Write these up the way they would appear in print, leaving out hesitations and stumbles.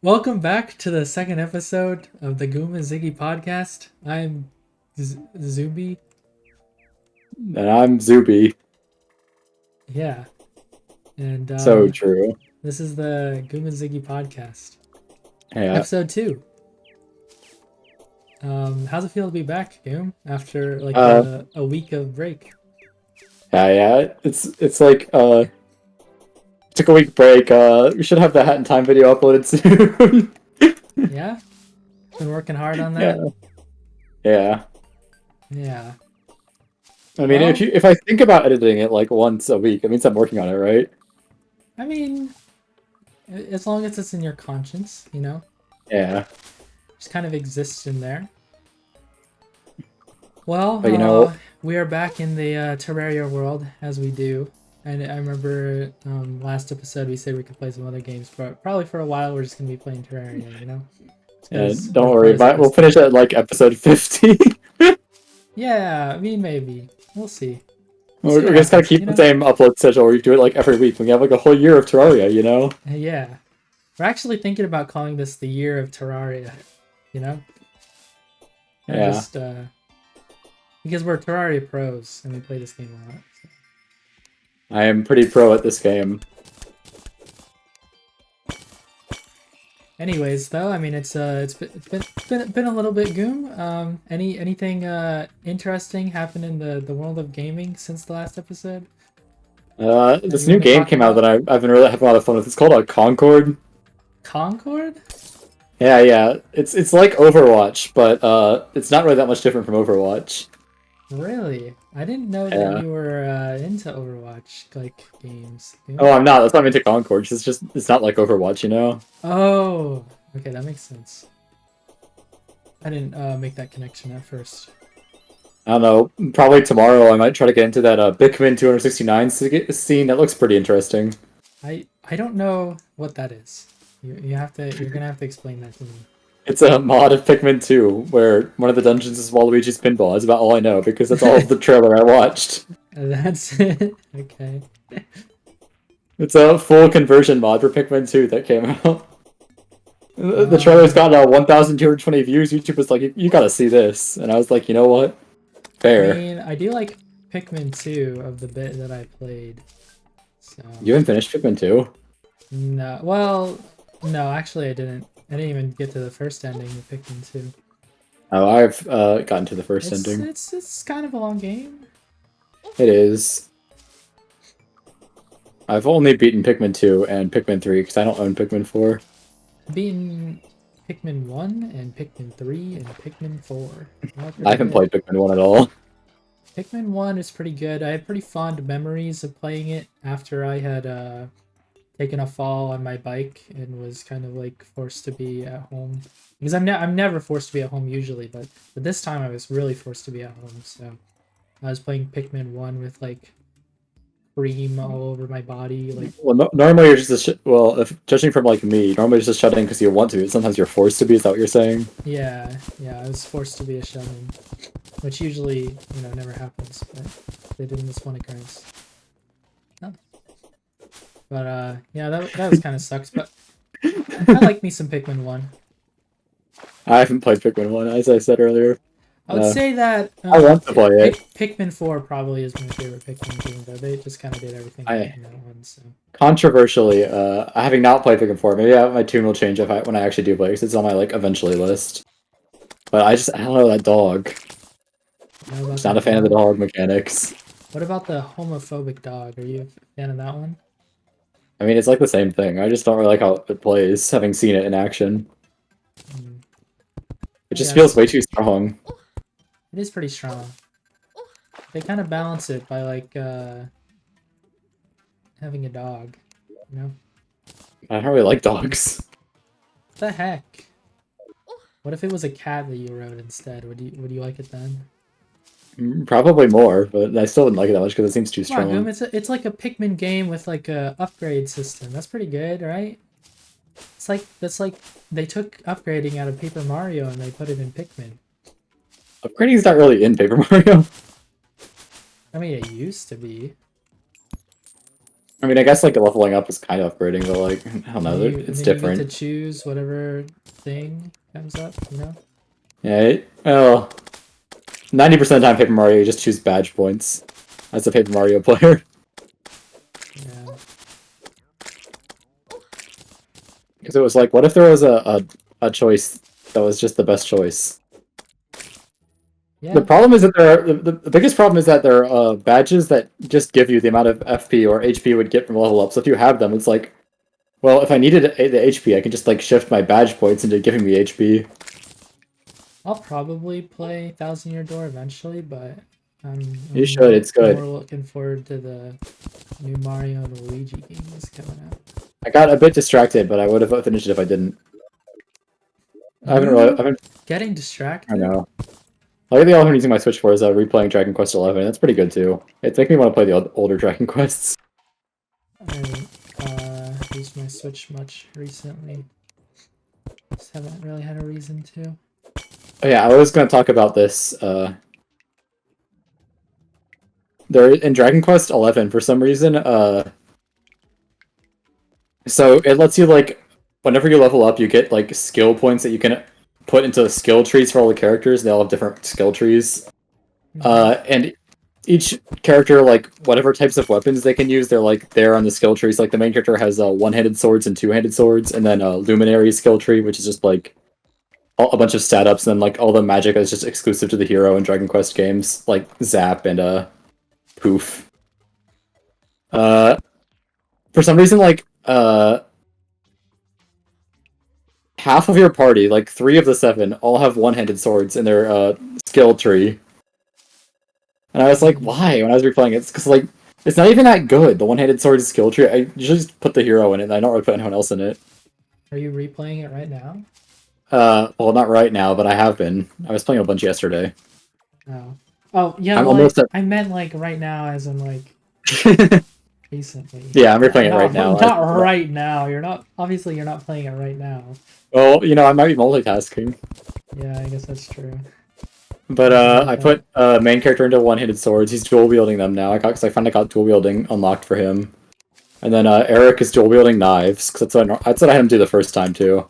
Welcome back to the second episode of the Goomb and Ziggy Podcast. I'm Zuby. And I'm Zuby. Yeah, and So true. this is the Goomb and Ziggy Podcast, Yeah. episode 2. How's it feel to be back, Goom, after like Uh, a week of break? yeah. It's like took a week break. We should have the Hat in Time video uploaded soon. Yeah, been working hard on yeah. that. Yeah. Yeah. I mean, Well, if I think about editing it like once a week, it means I'm working on it, right? I mean, as long as it's in your conscience, Yeah. just kind of exists in there. Well, But we are back in the Terraria world, as we do. And I remember last episode we said we could play some other games, but probably for a while we're just going to be playing Terraria, don't worry, we'll finish at like episode 50. Yeah, I mean, maybe. We'll see. We're just gonna keep the same upload schedule where you do it like every week. We have like a whole year of Terraria, Yeah. We're actually thinking about calling this the year of Terraria, And Yeah. just, because we're Terraria pros and we play this game a lot. So. I am pretty pro at this game. Anyways, though, I mean, it's been a little bit Goom. Anything interesting happened in the world of gaming since the last episode? This new game came out that I've been really having a lot of fun with. It's called Concord. Concord? Yeah. It's like Overwatch, but it's not really that much different from Overwatch. Really? I didn't know that you were into Overwatch games. Oh, I'm not. That's why I'm into Concord. It's not like Overwatch. Oh, okay, that makes sense. I didn't make that connection at first. I don't know. Probably tomorrow I might try to get into that Pikmin 269 scene. That looks pretty interesting. I don't know what that is. You're gonna have to explain that to me. It's a mod of Pikmin 2 where one of the dungeons is Waluigi's Pinball. That's about all I know because that's all of the trailer I watched. That's it. Okay. It's a full conversion mod for Pikmin 2 that came out. The trailer's got 1,220 views. YouTube was like, you gotta see this. And I was like, you know what? Fair. I mean, I do like Pikmin 2 of the bit that I played. So. You haven't finished Pikmin 2? No. Well, no, actually I didn't. I didn't even get to the first ending of Pikmin 2. Oh, I've gotten to the first ending. It's kind of a long game. It is. I've only beaten Pikmin 2 and Pikmin 3 because I don't own Pikmin 4. I've beaten Pikmin 1 and Pikmin 3 and Pikmin 4. I haven't played Pikmin 1 at all. Pikmin 1 is pretty good. I have pretty fond memories of playing it after I had taken a fall on my bike and was kind of like forced to be at home. Because I'm never forced to be at home usually, but this time I was really forced to be at home. So I was playing Pikmin 1 with like cream all over my body. Like, well, normally you're just if judging from like me, normally you're just shutting because you want to. Sometimes you're forced to be. Is that what you're saying? Yeah, I was forced to be a shut-in, which usually never happens, but they did in this one occurrence. Oh. But yeah, that was kind of sucks. But I like me some Pikmin 1. I haven't played Pikmin 1, as I said earlier. I would say that I want to play it. Pikmin 4 probably is my favorite Pikmin game, though. They just kind of did everything in that one. So controversially, having not played Pikmin 4, maybe my tune will change when I actually do play, because it's on my like eventually list. But I don't know that dog. Just not a fan of the dog mechanics. What about the homophobic dog? Are you a fan of that one? I mean, it's like the same thing. I just don't really like how it plays, having seen it in action. It just feels way too strong. It is pretty strong. They kind of balance it by like having a dog, I don't really like dogs. What the heck? What if it was a cat that you rode instead? Would you like it then? Probably more, but I still wouldn't like it that much because it seems too strong. Come on, it's like a Pikmin game with like a upgrade system. That's pretty good, right? That's like they took upgrading out of Paper Mario and they put it in Pikmin. Upgrading is not really in Paper Mario. I mean, it used to be. I mean, I guess like leveling up is kind of upgrading, but like I don't know, And it's then you get different. to choose whatever thing comes up, you know? Yeah, well, 90% of the time, Paper Mario, you just choose badge points as a Paper Mario player. Yeah. Because it was like, what if there was a choice that was just the best choice? Yeah. The problem is that the biggest problem is that there are badges that just give you the amount of FP or HP would get from level up. So if you have them, it's like, well, if I needed the HP, I can just like shift my badge points into giving me HP. I'll probably play Thousand Year Door eventually, but You should, it's good. more looking forward to the new Mario and Luigi games coming out. I got a bit distracted, but I would have finished it if I didn't. I haven't. Getting I distracted? don't know. Lately, all I'm using my Switch for is replaying Dragon Quest XI. That's pretty good too. It's making me want to play the older Dragon Quests. I haven't used my Switch much recently. Just haven't really had a reason to. Oh, yeah, I was going to talk about this. There in Dragon Quest XI, for some reason, so it lets you like whenever you level up, you get like skill points that you can put into the skill trees for all the characters. They all have different skill trees, and each character, like whatever types of weapons they can use, they're like there on the skill trees. Like the main character has one-handed swords and two-handed swords, and then a luminary skill tree, which is just like a bunch of stat ups, and then like all the magic is just exclusive to the hero in Dragon Quest games, like Zap and Poof. For some reason, like half of your party, like 3 of the 7, all have one-handed swords in their skill tree. And I was like, why? When I was replaying it, it's because like it's not even that good. The one-handed sword skill tree. I usually just put the hero in it. And I don't really put anyone else in it. Are you replaying it right now? Well, not right now, but I have been. I was playing a bunch yesterday. Oh, yeah. I'm Well, almost I meant like right now, as in like recently. Yeah, I'm replaying it right now. Not right now. You're not. Obviously, you're not playing it right now. Well, I might be multitasking. Yeah, I guess that's true. But I put main character into one-handed swords. He's dual wielding them now. Because I finally got dual wielding unlocked for him. And then Eric is dual wielding knives. Because that's what I had him do the first time too.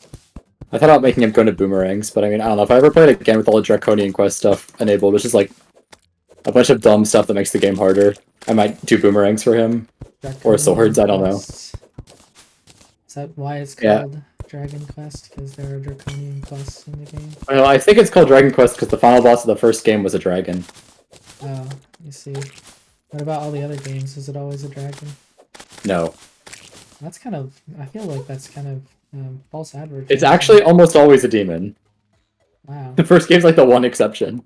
I thought about making him go into boomerangs, but I mean, I don't know. If I ever played it again with all the Draconian Quest stuff enabled, which is like a bunch of dumb stuff that makes the game harder, I might do boomerangs for him. Or swords, I don't know. Is that why it's called Dragon Quest? Because there are Draconian quests in the game? Well, I think it's called Dragon Quest because the final boss of the first game was a dragon. Oh, you see. What about all the other games? Is it always a dragon? No. That's kind of... I feel like that's kind of false advertising. It's actually almost always a demon. Wow. The first game's like the one exception.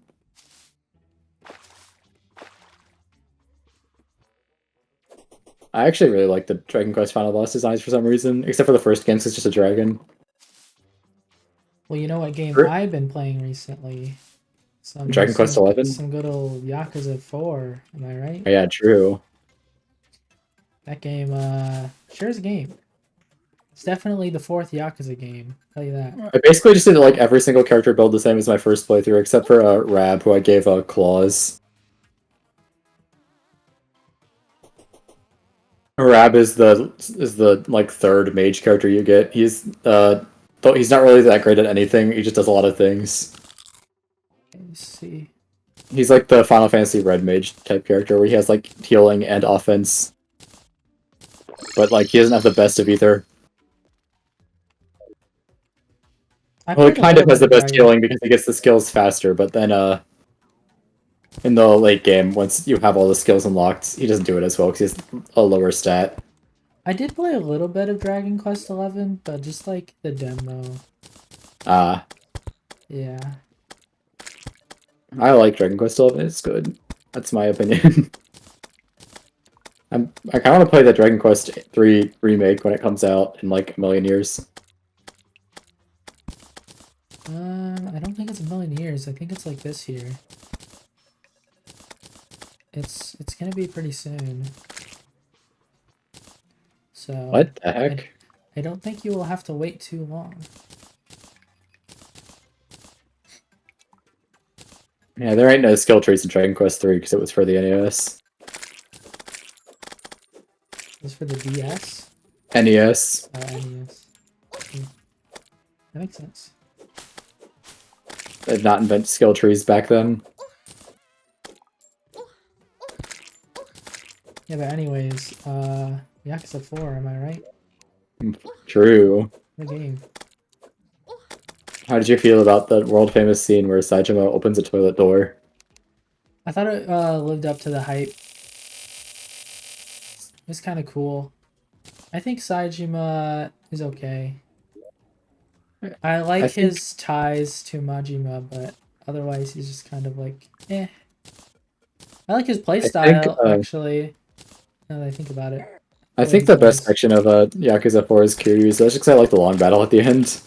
I actually really like the Dragon Quest final boss designs for some reason, except for the first game, 'cause it's just a dragon. Well, you know what game I've been playing recently? Dragon Quest XI? Some good old Yakuza 4, am I right? Oh, yeah, true. That game, sure is a game. It's definitely the 4th Yakuza game, I'll tell you that. I basically just did like every single character build the same as my first playthrough, except for Rab, who I gave claws. Rab is the like 3rd mage character you get. He's he's not really that great at anything. He just does a lot of things. Let's see. He's like the Final Fantasy Red Mage type character, where he has like healing and offense, but like he doesn't have the best of either. Well, he kind of has the best healing because he gets the skills faster, but then in the late game, once you have all the skills unlocked, he doesn't do it as well because he has a lower stat. I did play a little bit of Dragon Quest XI, but just like the demo. Yeah. I like Dragon Quest XI. It's good. That's my opinion. I kind of want to play the Dragon Quest 3 remake when it comes out in like a million years. I don't think it's a million years. I think it's like this year. It's gonna be pretty soon. So What the heck? I don't think you will have to wait too long. Yeah, there ain't no skill trees in Dragon Quest 3 because it was for the NES. This for the DS? NES. NES. That makes sense. They did not invent skill trees back then. Yeah, but anyways, Yakuza 4, am I right? True. What game? How did you feel about the world-famous scene where Saejima opens a toilet door? I thought it lived up to the hype. It's kind of cool. I think Saejima is okay. I like his ties to Majima, but otherwise he's just kind of like, eh. I like his playstyle, actually, now that I think about it. I think the best section of Yakuza 4 is Kiryu's, just because I like the long battle at the end.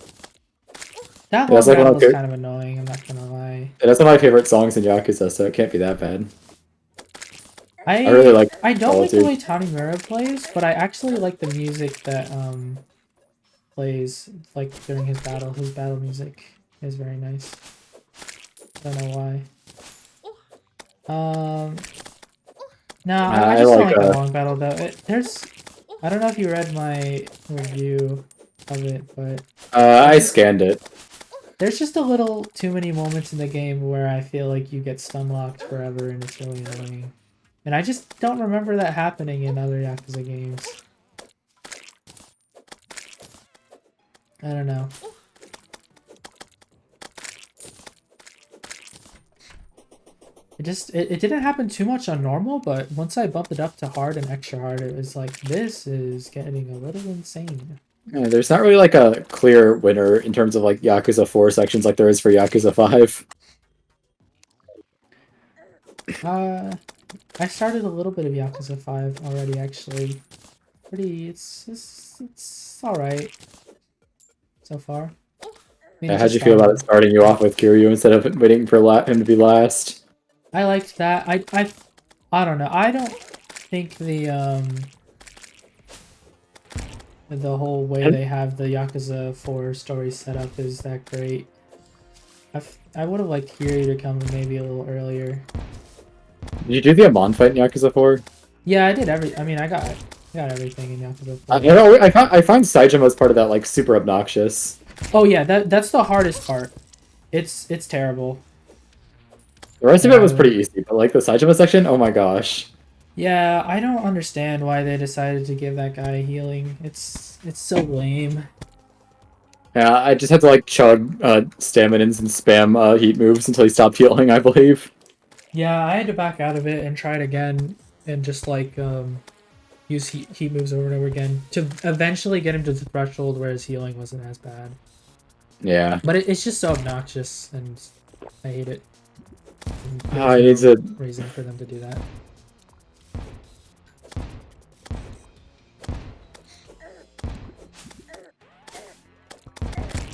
That long battle was kind of annoying, I'm not gonna lie. That's one of my favorite songs in Yakuza, so it can't be that bad. I really like I don't like the way Tanimura plays, but I actually like the music that plays like during his battle. His battle music is very nice. I don't know why. No, I just don't like the long battle though. I don't know if you read my review of it, but I scanned it. There's just a little too many moments in the game where I feel like you get stun locked forever and it's really annoying. And I just don't remember that happening in other Yakuza games. I don't know. It didn't happen too much on normal, but once I bumped it up to hard and extra hard, it was like, this is getting a little insane. Yeah, there's not really like a clear winner in terms of like Yakuza 4 sections like there is for Yakuza 5. I started a little bit of Yakuza 5 already, actually. It's alright so far. I mean, how'd you feel about it starting you off with Kiryu instead of waiting for him to be last? I liked that. I don't know. I don't think the whole way they have the Yakuza 4 story set up is that great. I would have liked Kiryu to come maybe a little earlier. Did you do the Amon fight in Yakuza 4? Yeah, I did I mean, I got everything in Yakuza 4. I find Saejima as part of that like super obnoxious. Oh yeah, that's the hardest part. It's terrible. The rest of it was pretty easy, but like the Saejima section, oh my gosh. Yeah, I don't understand why they decided to give that guy healing. It's so lame. Yeah, I just had to like chug staminins and spam heat moves until he stopped healing, I believe. Yeah, I had to back out of it and try it again and just like use heat moves over and over again to eventually get him to the threshold where his healing wasn't as bad. Yeah. But it's just so obnoxious and I hate it. I need a reason for them to do that.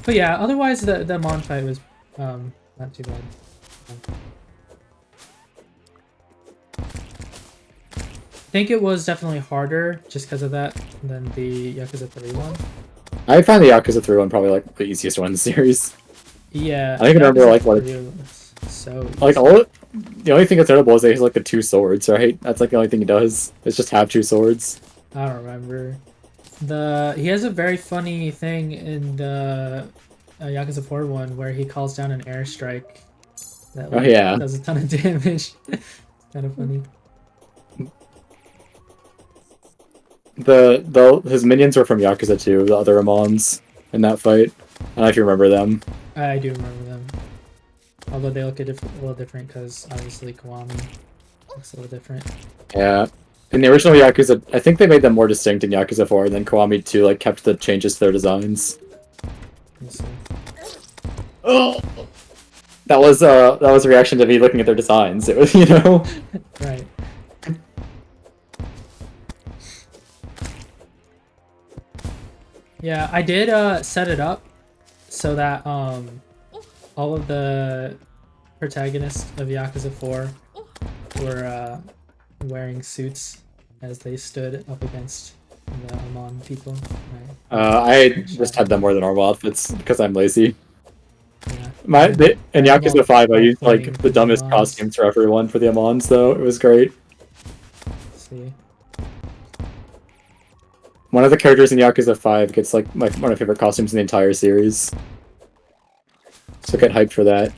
But yeah, otherwise the Mon fight was not too bad. I think it was definitely harder just because of that than the Yakuza 3 one. I find the Yakuza 3 one probably like the easiest one in the series. Yeah. I even remember like what so easy. Like the only thing that's notable is that he has like the 2 swords, right? That's like the only thing he does. Is just have 2 swords. I don't remember. He has a very funny thing in the Yakuza 4 one where he calls down an airstrike that does a ton of damage. Kind of funny. His minions were from Yakuza 2, the other Amons in that fight. I don't know if you remember them. I do remember them. Although they look a little different because obviously Kiwami looks a little different. Yeah. In the original Yakuza, I think they made them more distinct in Yakuza 4, and then Kiwami 2 like kept the changes to their designs. Oh, that was a reaction to me looking at their designs. It was, Right. Yeah, I did set it up so that all of the protagonists of Yakuza 4 were wearing suits as they stood up against the Amon people. I just had them wear the normal outfits because I'm lazy. Yeah. In Yakuza 5, I used like the dumbest costumes for everyone for the Amons, though. It was great. Let's see. one of the characters in Yakuza 5 gets like one of my favorite costumes in the entire series. So get hyped for that.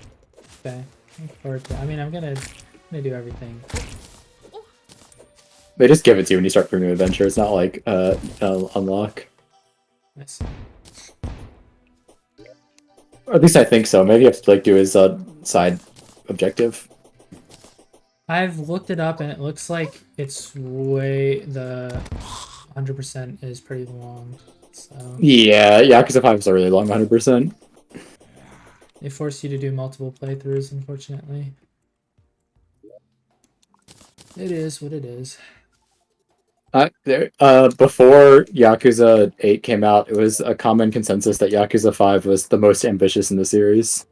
Okay. Look forward to it. I mean, I'm gonna do everything. They just give it to you when you start Premium Adventure. It's not like unlock. Nice. Or at least I think so. Maybe you have to like do his side objective. I've looked it up and it looks like it's the 100% is pretty long. So Yeah, Yakuza 5 is a really long 100%. they force you to do multiple playthroughs, unfortunately. It is what it is. Before Yakuza 8 came out, it was a common consensus that Yakuza 5 was the most ambitious in the series.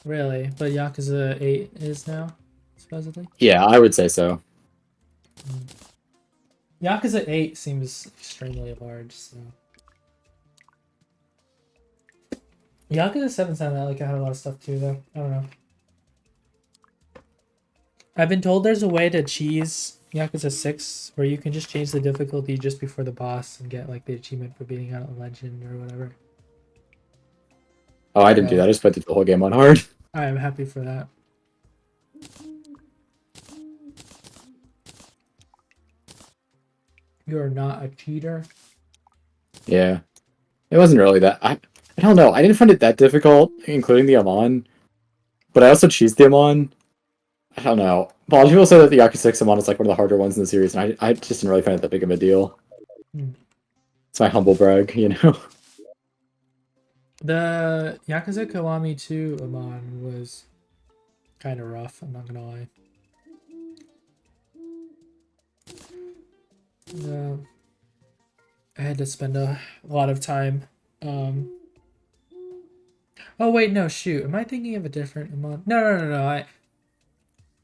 Really? But Yakuza 8 is now, supposedly? Yeah, I would say so. Yakuza 8 seems extremely large, so... Yakuza 7 sounded like it had a lot of stuff too, though. I don't know. I've been told there's a way to cheese Yakuza 6 where you can just change the difficulty just before the boss and get like the achievement for beating out a legend or whatever. Oh, I didn't do that. I just played the whole game on hard. I am happy for that. You're not a cheater. Yeah. It wasn't really that... I don't know. I didn't find it that difficult, including the Amon. But I also cheesed the Amon. I don't know. A lot of people say that the Yakuza 6 Amon is like one of the harder ones in the series, and I just didn't really find it that big of a deal. It's my humble brag, you know? The Yakuza Kiwami 2 Amon was kind of rough, I'm not gonna lie. I had to spend a lot of time. Oh wait, no, shoot. Am I thinking of a different Amon? No.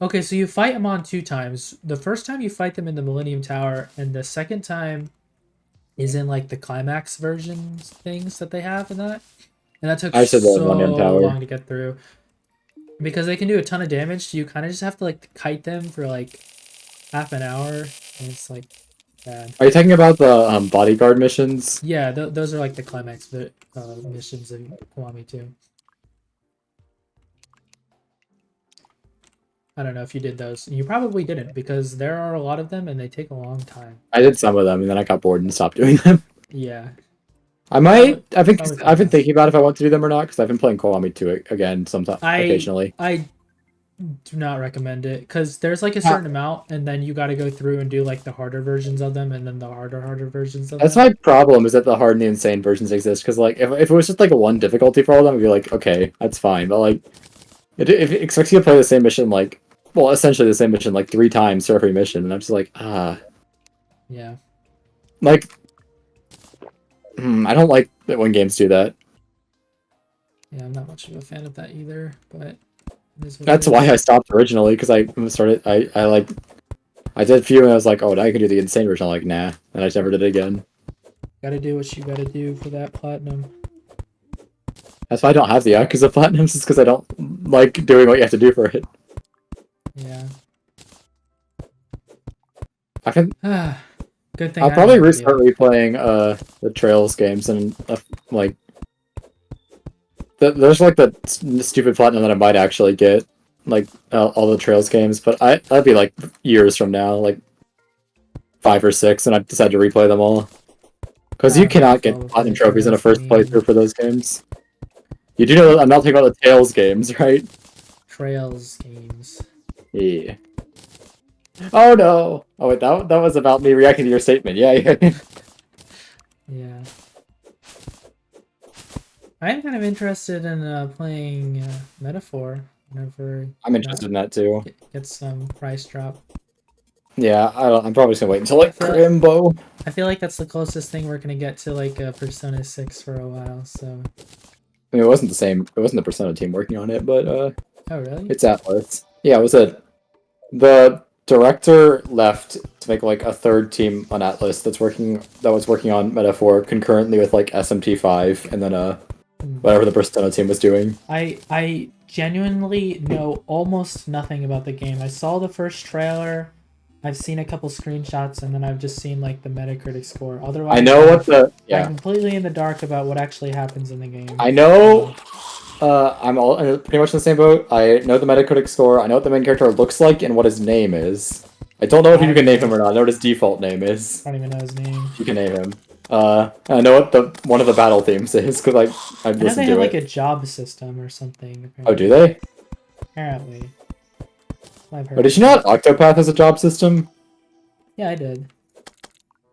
Okay, so you fight Amon 2 times. The first time you fight them in the Millennium Tower, and the second time is in like the climax versions things that they have in that. And that took so long to get through. Because they can do a ton of damage, so you kind of just have to like kite them for like half an hour, and it's like bad. Are you talking about the bodyguard missions? Yeah, those are like the climax missions of Kiwami 2. I don't know if you did those. You probably didn't, because there are a lot of them and they take a long time. I did some of them, and then I got bored and stopped doing them. Yeah. I've been thinking about if I want to do them or not, because I've been playing Kiwami 2 again sometimes occasionally. I do not recommend it, because there's like a certain amount, and then you got to go through and do like the harder versions of them, and then the harder versions of them. That's my problem, is that the hard and the insane versions exist, because like if it was just like a one difficulty for all of them, I'd be like, okay, that's fine. But like, if it expects you to play the same mission essentially the same mission like 3 times for every mission, and I'm just like, Yeah. Like, I don't like that when games do that. Yeah, I'm not much of a fan of that either, but that's why I stopped originally, because I did a few and I was like, oh, now you can do the insane version. I'm like, nah, and I just never did it again. Gotta do what you gotta do for that platinum. That's why I don't have the Yakuza platinums, is because I don't like doing what you have to do for it. Yeah. I can. Good thing. I'll probably restart replaying the Trails games, and like there's like the stupid platinum that I might actually get, like all the Trails games, but that'd be like years from now, like 5 or 6, and I decide to replay them all, because you cannot get platinum trophies in a first playthrough for those games. You do know that I'm not talking about the Trails games, right? Trails games. Yeah. Oh no! Oh wait, that was about me reacting to your statement. Yeah. Yeah. I'm kind of interested in playing Metaphor whenever. I'm interested in that too. Get some price drop. Yeah, I'm probably just gonna wait until like Crimbo. I feel like that's the closest thing we're gonna get to like Persona 6 for a while. So. I mean, it wasn't the same. It wasn't the Persona team working on it, but Oh really? It's Atlas. Yeah, it was the director left to make like a third team on Atlas that was working on Metaphor concurrently with like SMT5 and then whatever the Persona team was doing. I genuinely know almost nothing about the game. I saw the first trailer I've seen a couple screenshots, and then I've just seen like the Metacritic score. Otherwise, I know what the I'm completely in the dark about what actually happens in the game. I know. I'm all pretty much in the same boat. I know the Metacritic score. I know what the main character looks like and what his name is. I don't know if you can name him or not. I know what his default name is. I don't even know his name. You can name him. I know what one of the battle themes is because I know they have like a job system or something. Apparently. Oh, do they? Apparently. I've heard. Oh, did you know Octopath has a job system? Yeah, I did.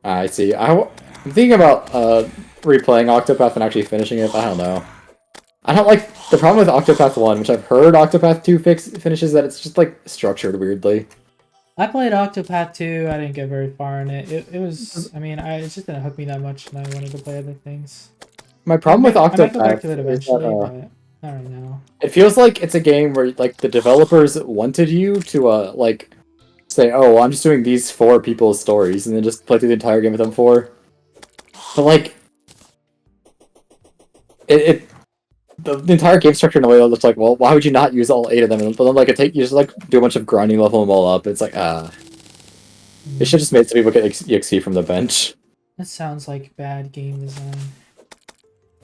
I see. I'm thinking about replaying Octopath and actually finishing it. But I don't know. I don't like the problem with Octopath 1, which I've heard Octopath 2 finishes, that it's just like structured weirdly. I played Octopath 2. I didn't get very far in it. It was, I mean, it just didn't hook me that much, and I wanted to play other things. My problem with Octopath, I might go back to it eventually, but I don't know. It feels like it's a game where like the developers wanted you to like say, "Oh, well, I'm just doing these 4 people's stories," and then just play through the entire game with them 4. But like, the entire game structure in a way that looks like, well, why would you not use all 8 of them? But then like you just like do a bunch of grinding, level them all up. It's like They should just made some people get EXP from the bench. That sounds like bad game design.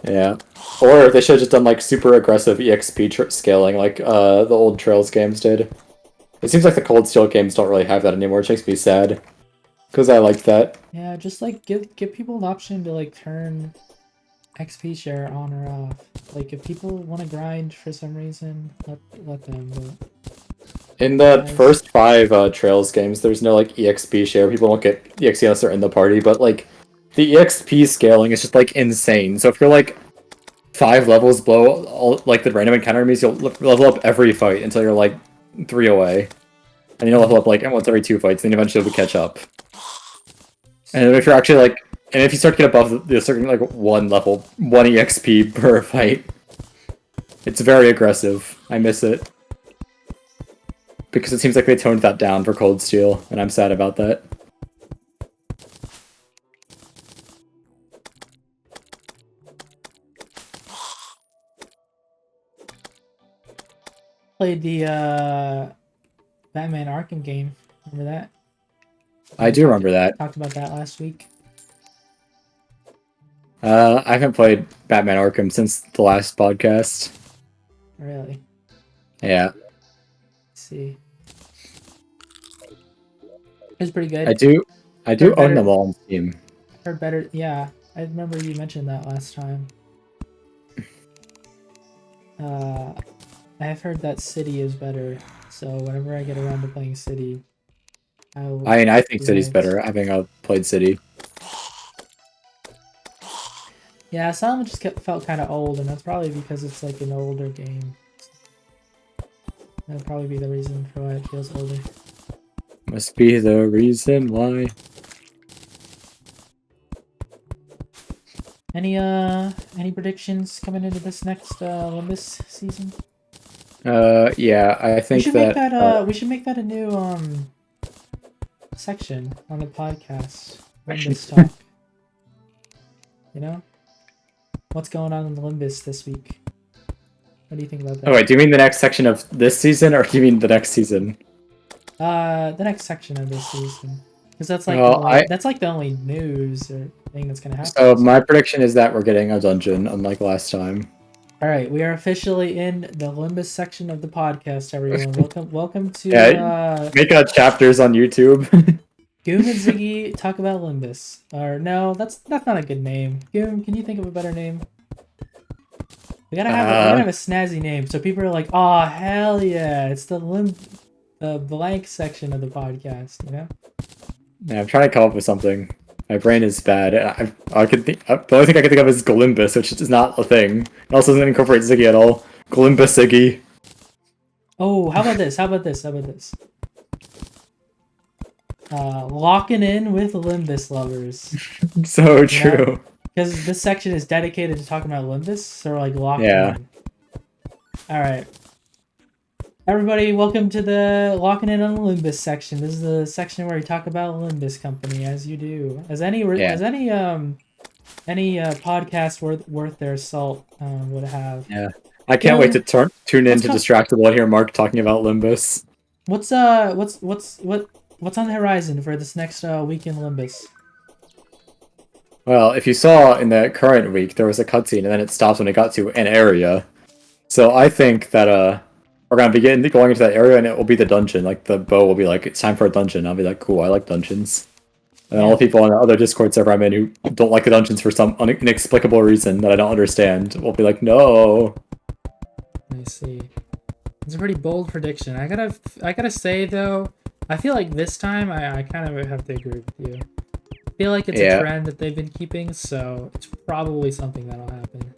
Yeah, or they should have just done like super aggressive EXP scaling, like the old Trails games did. It seems like the Cold Steel games don't really have that anymore, which makes me sad, because I liked that. Yeah, just like give people an option to like turn XP share on or off. Like if people want to grind for some reason, let them. But... In the first 5 Trails games, there's no like EXP share. People don't get EXP unless they're in the party, but like the EXP scaling is just like insane. So if you're like 5 levels below all like the random encounter enemies, you'll level up every fight until you're like 3 away, and you'll level up like once every 2 fights. Then eventually you'll catch up. And if you're actually like, and if you start to get above the certain like 1 level, 1 EXP per fight, it's very aggressive. I miss it because it seems like they toned that down for Cold Steel, and I'm sad about that. Played the Batman Arkham game. Remember that? I do remember that. Talked about that last week. I haven't played Batman Arkham since the last podcast. Really? Yeah. Let's see. It's pretty good. I do own them all on Steam. Heard better. Yeah, I remember you mentioned that last time. I've heard that City is better, so whenever I get around to playing City, I think City's better, having played City. Yeah, some just felt kind of old, and that's probably because it's like an older game. That'd probably be the reason for why it feels older. Must be the reason why. Any predictions coming into this next Limbus season? Yeah, I think we should make that a new section on the podcast. Limbus talk. You know, what's going on in the Limbus this week? What do you think about that? Oh wait, do you mean the next section of this season, or do you mean the next season? The next section of this season, because that's like that's like the only news or thing that's gonna happen. So my prediction is that we're getting a dungeon, unlike last time. All right, we are officially in the Limbus section of the podcast, everyone. Welcome to make chapters on YouTube. Goomb and Ziggy talk about Limbus. Or no, that's not a good name. Goomb, can you think of a better name? We gotta have a snazzy name, so people are like, "Oh hell yeah, it's the blank section of the podcast," you know? Yeah, I'm trying to come up with something. My brain is bad. The only thing I can think of is Limbus, which is not a thing. It also doesn't incorporate Ziggy at all. Limbus Ziggy. Oh, how about this? Locking in with Limbus lovers. So true. Because this section is dedicated to talking about Limbus, so we're like locked in. Alright. Everybody, welcome to the Locking In on the Limbus section. This is the section where we talk about Limbus Company, as you do. As any podcast worth their salt would have. Yeah. I can't wait to tune in to Distractable and hear Mark talking about Limbus. What's what's on the horizon for this next week in Limbus? Well, if you saw in the current week, there was a cutscene, and then it stops when it got to an area. So I think that we're gonna begin going into that area, and it will be the dungeon. Like the bow will be like, it's time for a dungeon. I'll be like, cool, I like dungeons. And all the people on the other Discord server I'm in who don't like the dungeons for some inexplicable reason that I don't understand will be like, no. Let me see. It's a pretty bold prediction. I gotta say though, I feel like this time I kind of have to agree with you. I feel like it's a trend that they've been keeping, so it's probably something that'll happen.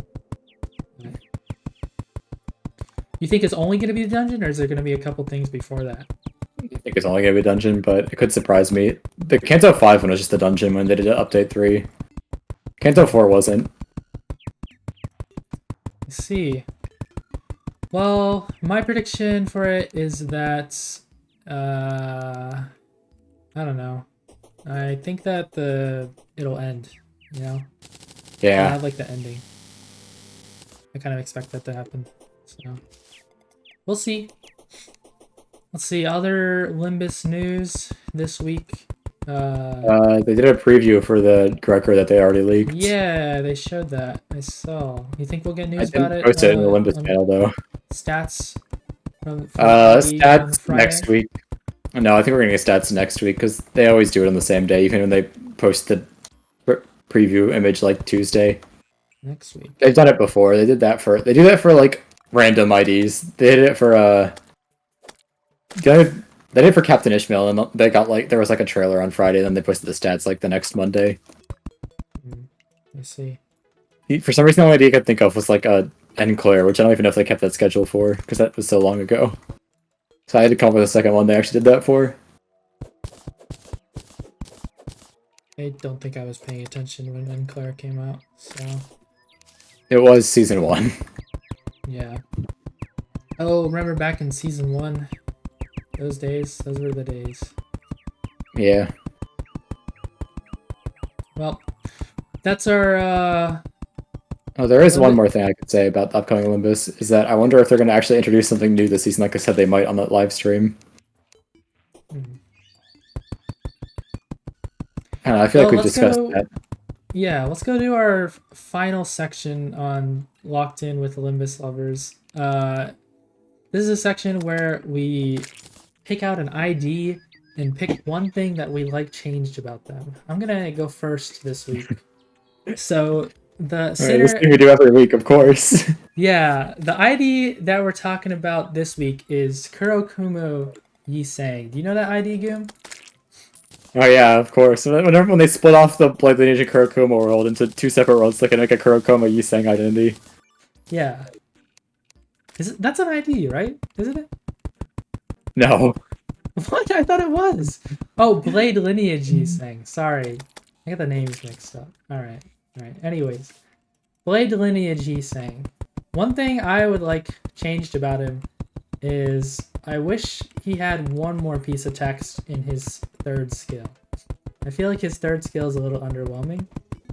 You think it's only going to be a dungeon, or is there going to be a couple things before that? I think it's only going to be a dungeon, but it could surprise me. The Kanto 5 one was just a dungeon when they did Update 3. Kanto 4 wasn't. Let's see. Well, my prediction for it is that... I don't know. I think that it'll end, you know? Yeah. I have, like, the ending. I kind of expect that to happen, so... We'll see. Let's see, other Limbus news this week. They did a preview for the Greco that they already leaked. Yeah, they showed that. I saw. You think we'll get news I about it? Post it in the Limbus channel, though. Stats? From stats next week. No, I think we're going to get stats next week, because they always do it on the same day, even when they post the preview image, like, Tuesday. Next week. They've done it before. They do that for, like, random IDs. They did it for they did it for Captain Ishmael, and they got like there was like a trailer on Friday, then they posted the stats like the next Monday. I see. For some reason, the only idea I could think of was like a Enclair, which I don't even know if they kept that schedule for because that was so long ago. So I had to come up with a second one they actually did that for. I don't think I was paying attention when Enclair came out, so it was season 1. Yeah. Oh, remember back in season 1? Those days? Those were the days. Yeah. Well, that's our, Oh, there is one more thing I could say about the upcoming Limbus, is that I wonder if they're going to actually introduce something new this season, like I said they might on that live stream. I feel like we've discussed that. Yeah, let's go to our final section on Locked In with Limbus Lovers. This is a section where we pick out an ID and pick one thing that we like changed about them. I'm gonna go first this week. So the this thing we do every week, of course. Yeah, the ID that we're talking about this week is Kurokumo Yisang. Do you know that ID, Goom? Oh yeah, of course. Whenever when they split off the Blade Lineage and Kurokuma world into 2 separate worlds, they can make a Kurokuma Yisang identity. Yeah. That's an ID, right? Isn't it? No. What? I thought it was. Oh, Blade Lineage Yisang. Sorry. I got the names mixed up. Alright. Anyways. Blade Lineage Yisang. One thing I would like changed about him is I wish he had one more piece of text in his 3rd skill. I feel like his 3rd skill is a little underwhelming.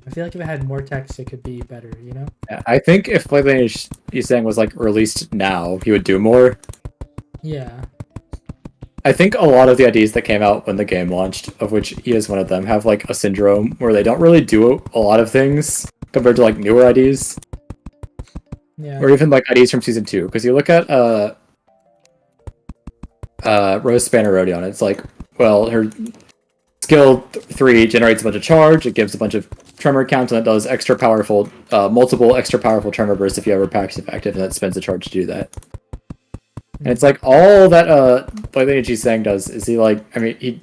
I feel like if it had more text, it could be better, you know? Yeah, I think if Blade Lineage Yisang was like released now, he would do more. Yeah. I think a lot of the IDs that came out when the game launched, of which he is one of them, have like a syndrome where they don't really do a lot of things compared to like newer IDs. Yeah. Or even like IDs from season 2. Because you look at Rose Spanner Rodion, it's like, well, her skill 3 generates a bunch of charge, it gives a bunch of tremor counts, and it does extra powerful, multiple extra powerful tremor bursts if you have her passive active, and that spends a charge to do that. And it's like, all that Blade Lineage Yisang does is he like, I mean,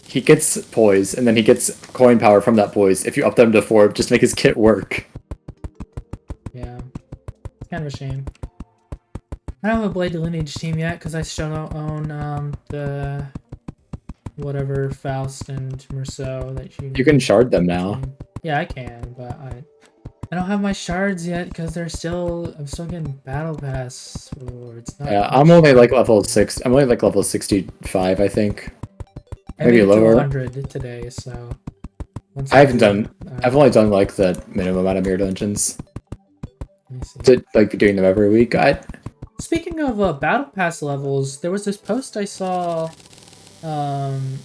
he gets poise, and then he gets coin power from that poise if you up them to 4, just to make his kit work. Yeah. It's kind of a shame. I don't have a Blade Lineage team yet, because I still don't own the whatever Faust and Merceau that you can shard them now. Yeah, I can, but I don't have my shards yet because I'm still getting battle pass rewards. Yeah, I'm only like level 6. I'm only like level 65, I think. Maybe lower. 100 today, so. I've only done like the minimum amount of mirror dungeons. To like doing them every week. Speaking of battle pass levels, there was this post I saw um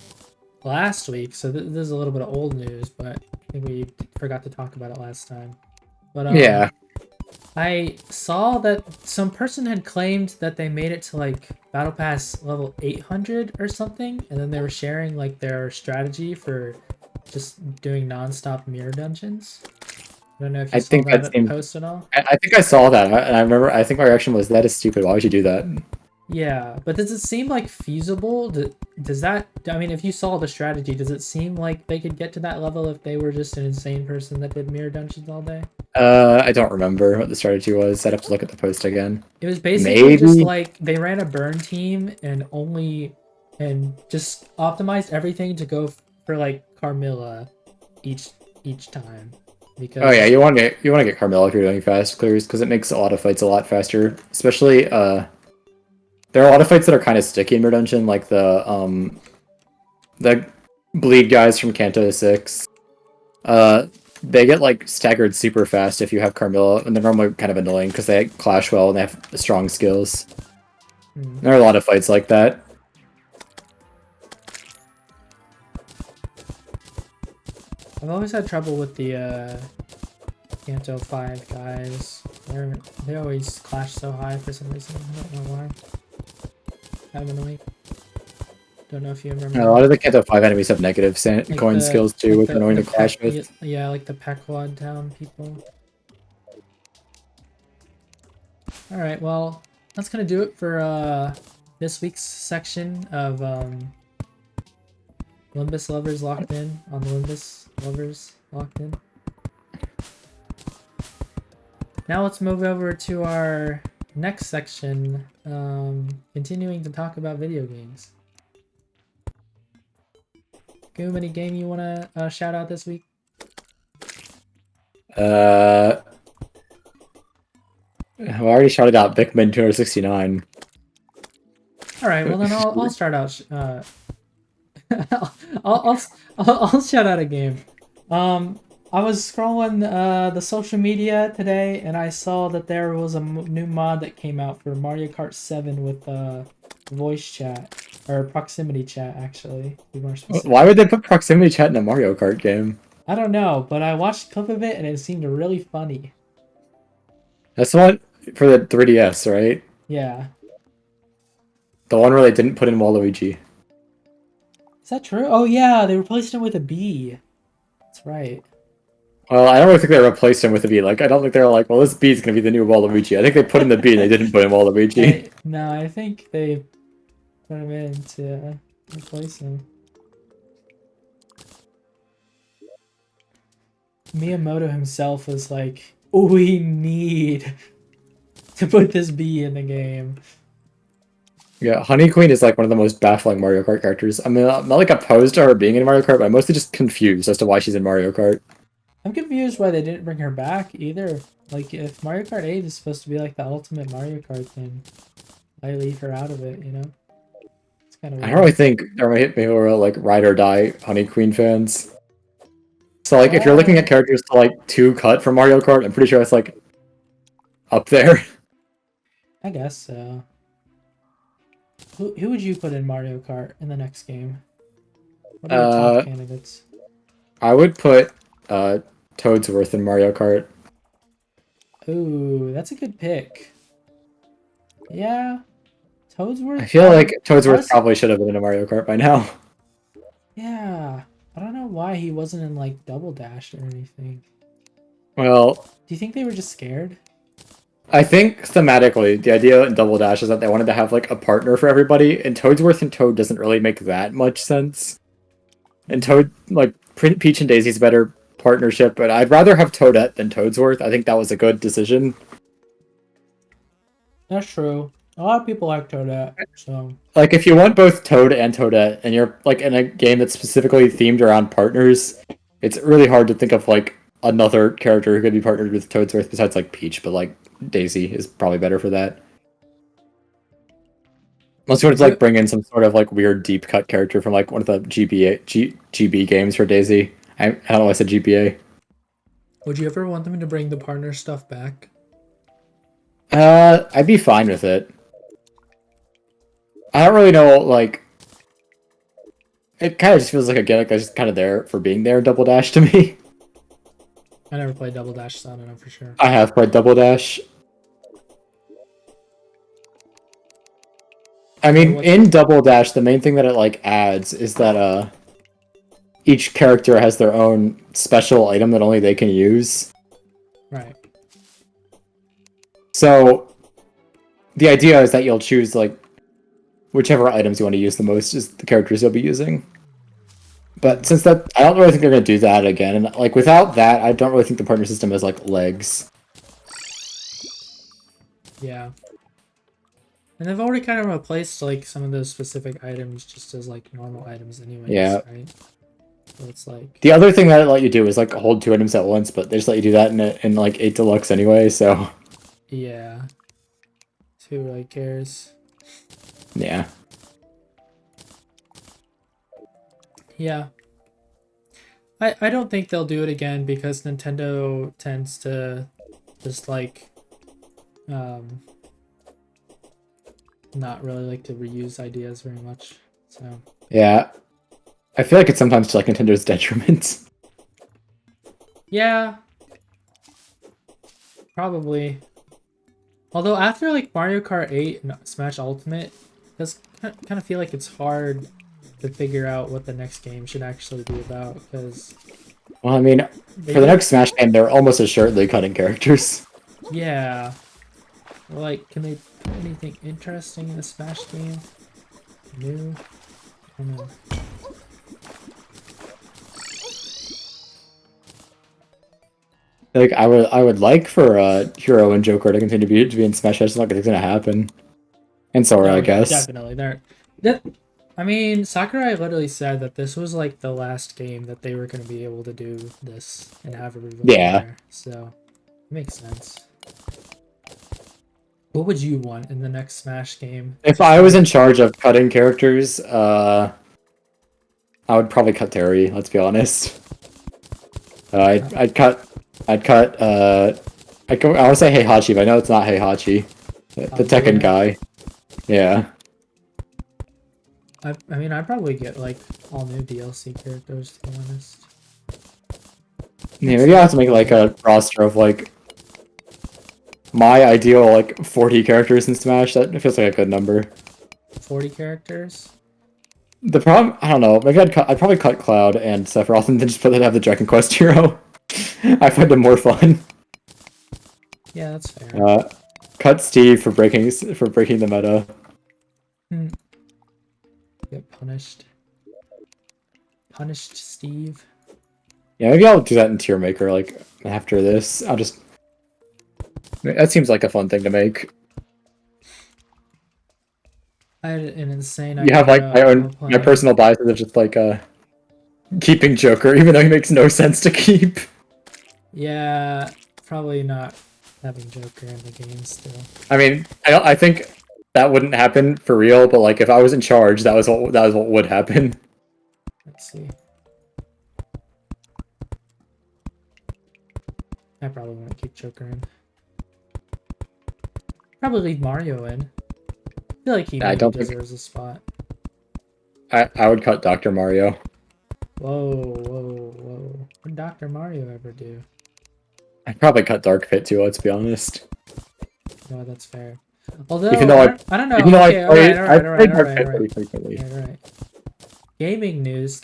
last week, so this is a little bit of old news, but I think we forgot to talk about it last time. But Yeah. I saw that some person had claimed that they made it to like Battle Pass level 800 or something, and then they were sharing like their strategy for just doing non-stop mirror dungeons. I don't know if you I saw think that that seemed. post at all. I think I saw that, and I remember. I think my reaction was, "That is stupid. Why would you do that?" Yeah, but does it seem like feasible? Does that, I mean, if you saw the strategy, does it seem like they could get to that level if they were just an insane person that did mirror dungeons all day? I don't remember what the strategy was. I'd have to look at the post again. It was basically just Maybe. like they ran a burn team and just optimized everything to go for like Carmilla each time Oh yeah, because you want to get Carmel if you're doing fast clears because it makes a lot of fights a lot faster. Especially there are a lot of fights that are kind of sticky in Mir Dungeon, like the bleed guys from Kanto 6. They get like staggered super fast if you have Carmilla, and they're normally kind of annoying because they clash well and they have strong skills. There are a lot of fights like that. I've always had trouble with the Kanto 5 guys. They always clash so high for some reason. I don't know why. Kind of annoying. Don't know if you remember. A lot of the Kanto 5 enemies have negative like coin skills too, which are annoying to the clash with. Yeah, like the Pequod Town people. Alright, well, that's gonna do it for this week's section of Limbus Lovers Locked In on the Limbus Lovers Locked In. Now let's move over to our next section, continuing to talk about video games. Goomb, any game you want to shout out this week? I already shouted out Pikmin 269. All right, well then I'll start out. I'll shout out a game. I was scrolling the social media today, and I saw that there was a new mod that came out for Mario Kart 7 with voice chat or proximity chat. Actually, to be more specific. Why would they put proximity chat in a Mario Kart game? I don't know, but I watched a clip of it, and it seemed really funny. That's the one for the 3DS, right? Yeah. The one where they didn't put in Waluigi. Is that true? Oh yeah, they replaced him with a bee. That's right. Well, I don't really think they replaced him with a bee. Like, I don't think they're like, well, this bee's gonna be the new Waluigi. I think they put in the bee and they didn't put in Waluigi. No, I think they put him in to replace him. Miyamoto himself was like, we need to put this bee in the game. Yeah, Honey Queen is like one of the most baffling Mario Kart characters. I mean, I'm not like opposed to her being in Mario Kart, but I'm mostly just confused as to why she's in Mario Kart. I'm confused why they didn't bring her back either. Like, if Mario Kart 8 is supposed to be like the ultimate Mario Kart, then why leave her out of it, you know? It's kind of weird. I don't really think there might be more like ride or die Honey Queen fans. So like, if you're looking at characters to like to cut from Mario Kart, I'm pretty sure it's like up there. I guess so. Who would you put in Mario Kart in the next game? What are your top candidates? I would put Toadsworth in Mario Kart. Ooh, that's a good pick. Yeah, Toadsworth. I feel like Toadsworth probably should have been in a Mario Kart by now. Yeah, I don't know why he wasn't in like Double Dash or anything. Well, do you think they were just scared? I think thematically, the idea in Double Dash is that they wanted to have like a partner for everybody, and Toadsworth and Toad doesn't really make that much sense. And Toad, like Peach and Daisy's better partnership, but I'd rather have Toadette than Toadsworth. I think that was a good decision. That's true. A lot of people like Toadette, so... Like, if you want both Toad and Toadette, and you're, like, in a game that's specifically themed around partners, it's really hard to think of, like, another character who could be partnered with Toadsworth besides, like, Peach, but, like, Daisy is probably better for that. Unless you wanted to, like, bring in some sort of, like, weird deep-cut character from, like, one of the GB games for Daisy. I don't know why I said GBA. Would you ever want them to bring the partner stuff back? I'd be fine with it. I don't really know, like... it kind of just feels like a gimmick that's just kind of there for being there. Double Dash to me. I never played Double Dash, so I don't know for sure. I have played Double Dash. I mean, in Double Dash, the main thing that it like adds is that each character has their own special item that only they can use. Right. So the idea is that you'll choose like whichever items you want to use the most is the characters you'll be using. But since that, I don't really think they're gonna do that again. And like without that, I don't really think the partner system has like legs. Yeah. And they've already kind of replaced like some of those specific items just as like normal items anyways, Yeah. right? So it's like The other thing that it let you do is like hold 2 items at once, but they just let you do that in like 8 Deluxe anyway, so yeah. Who really cares? yeah. Yeah. I don't think they'll do it again because Nintendo tends to just like not really like to reuse ideas very much. So Yeah. I feel like it's sometimes to like Nintendo's detriment. yeah. Probably. Although after like Mario Kart 8 and Smash Ultimate, it does kind of feel like it's hard to figure out what the next game should actually be about because Well, I mean, for the next Smash game, they're almost assuredly cutting characters. yeah. Like, can they put anything interesting in the Smash game? New? I don't know. Like, I would like for Hero and Joker to continue to be in Smash. I just don't think it's gonna happen. And Sora, I guess. Definitely. I mean, Sakurai literally said that this was like the last game that they were going to be able to do this and have a release there. So, it makes sense. What would you want in the next Smash game? If I was in charge of cutting characters, I would probably cut Terry. Let's be honest. I'd cut. I want to say Heihachi, but I know it's not Heihachi. The Tekken guy. Yeah. I mean, I'd probably get like all new DLC characters, to be honest. Yeah, maybe I have to make like a roster of like my ideal like 40 characters in Smash. That feels like a good number. 40 characters? The problem, I don't know. Maybe I'd probably cut Cloud and Sephiroth and then just put them have the Dragon Quest hero. I find them more fun. Yeah, that's fair. Cut Steve for breaking the meta. Get punished. Punished Steve. Yeah, maybe I'll do that in Tier Maker. Like after this, I'll just. That seems like a fun thing to make. I had an insane. You have like my personal biases of just like keeping Joker, even though he makes no sense to keep. Yeah, probably not having Joker in the game still. I mean, I think that wouldn't happen for real, but like if I was in charge, that was what would happen. Let's see. I probably won't keep Joker in. Probably leave Mario in. I feel like he deserves a spot. I would cut Dr. Mario. Whoa. What did Dr. Mario ever do? I'd probably cut Dark Pit too, let's be honest. No, that's fair. Although, even though I don't know. Even though okay, all right. Pretty frequently. All right. Gaming news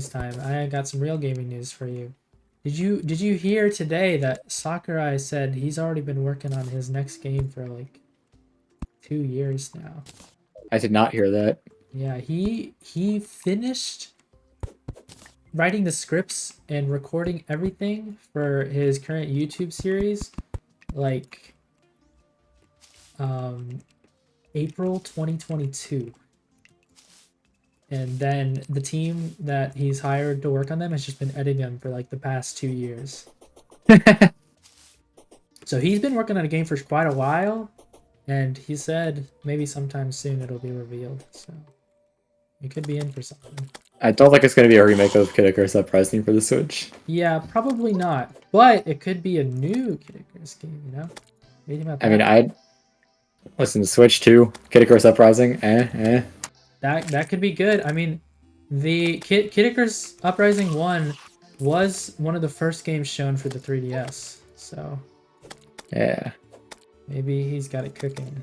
time. I got some real gaming news for you. Did you hear today that Sakurai said he's already been working on his next game for like 2 years now? I did not hear that. Yeah, he finished writing the scripts and recording everything for his current YouTube series like April 2022. And then the team that he's hired to work on them has just been editing them for like the past 2 years. So he's been working on a game for quite a while, and he said maybe sometime soon it'll be revealed. So you could be in for something. I don't think it's going to be a remake of Kid Icarus Uprising for the Switch. Yeah, probably not. But it could be a new Kid Icarus game, you know? What do you think about that? I mean, I'd listen to Switch 2, Kid Icarus Uprising. That could be good. I mean, The Kid Icarus Uprising 1 was one of the first games shown for the 3DS, so Yeah. maybe he's got it cooking.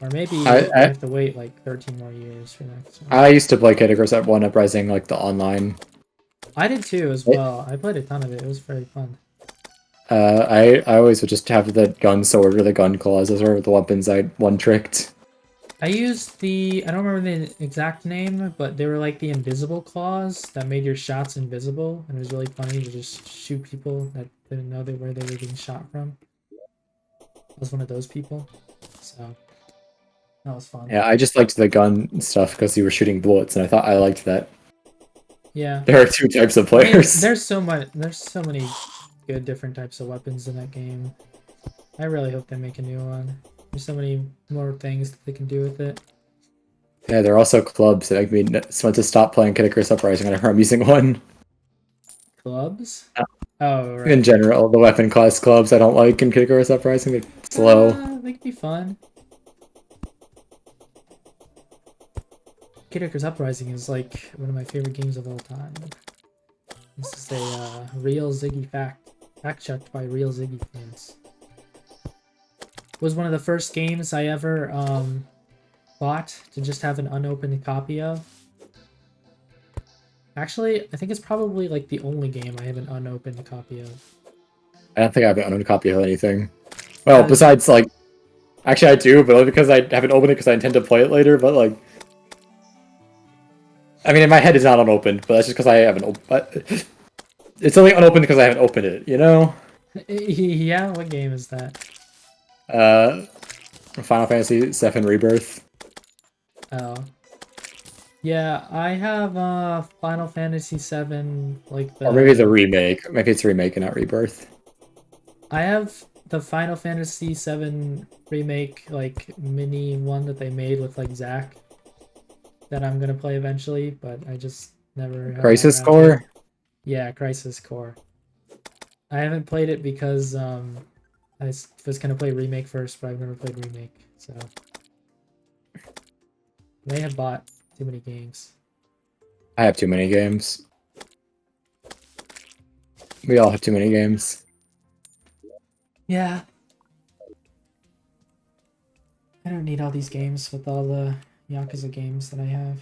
Or maybe I, we I have to wait like 13 more years for that. So. I used to play Kid Icarus at 1 Uprising, like the online. I did too as well. I played a ton of it. It was very fun. I always would just have the gun sword or the gun claws or the weapons I one-tricked. I used the, I don't remember the exact name, but they were like the invisible claws that made your shots invisible, and it was really funny to just shoot people that didn't know where they were being shot from. I was one of those people, so that was fun. Yeah, I just liked the gun stuff because you were shooting bullets, and I thought I liked that. Yeah. There are two types of I mean, players. there's so many good different types of weapons in that game. I really hope they make a new one. There's so many more things that they can do with it. Yeah, there are also clubs that I mean, want to stop playing Kid Icarus Uprising whenever I'm using one. Clubs? Oh. Oh, right. In general, the weapon class clubs I don't like in Kid Icarus Uprising. They're slow. They could be fun. Kid Icarus Uprising is like one of my favorite games of all time. This is a real Ziggy fact checked by real Ziggy fans. It was one of the first games I ever bought to just have an unopened copy of. Actually, I think it's probably like the only game I have an unopened copy of. I don't think I have an unopened copy of anything. Well, besides like, actually I do, but only because I haven't opened it because I intend to play it later. But like, I mean, in my head it's not unopened, but that's just because I haven't opened. It's only unopened because I haven't opened it, you know? Yeah, what game is that? Final Fantasy VII Rebirth. Oh. Yeah, I have Final Fantasy VII, like the... Or maybe it's a remake. Maybe it's a remake and not Rebirth. I have the Final Fantasy VII remake, like, mini one that they made with, like, Zack. That I'm gonna play eventually, but I just never... Crisis Core? Yeah, Crisis Core. I haven't played it because I was gonna play Remake first, but I've never played Remake, so... They have bought too many games. I have too many games. We all have too many games. Yeah. I don't need all these games with all the Yakuza games that I have.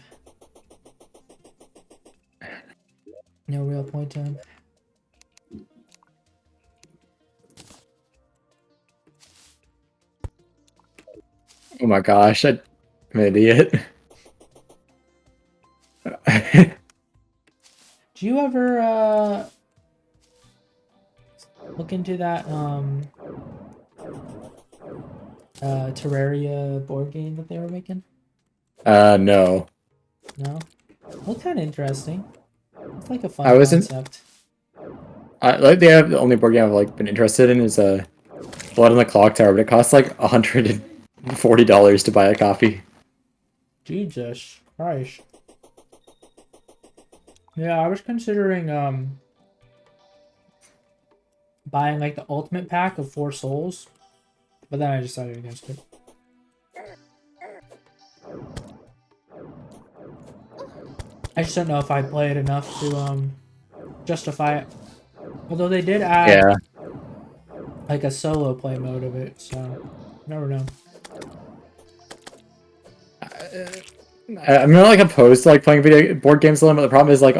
No real point to them. Oh my gosh, I'm an idiot. Do you ever look into that Terraria board game that they were making? No. No? Looked kind of interesting. It's like a fun I wasn't. concept. The only board game I've like been interested in is Blood on the Clock Tower, but it costs like $140 to buy a copy. Jesus Christ. Yeah, I was considering buying like the ultimate pack of 4 souls, but then I decided against it. I just don't know if I play it enough to justify it. Although they did add like a solo play mode of it, so never know. I'm not like opposed to like playing board games alone, but the problem is like,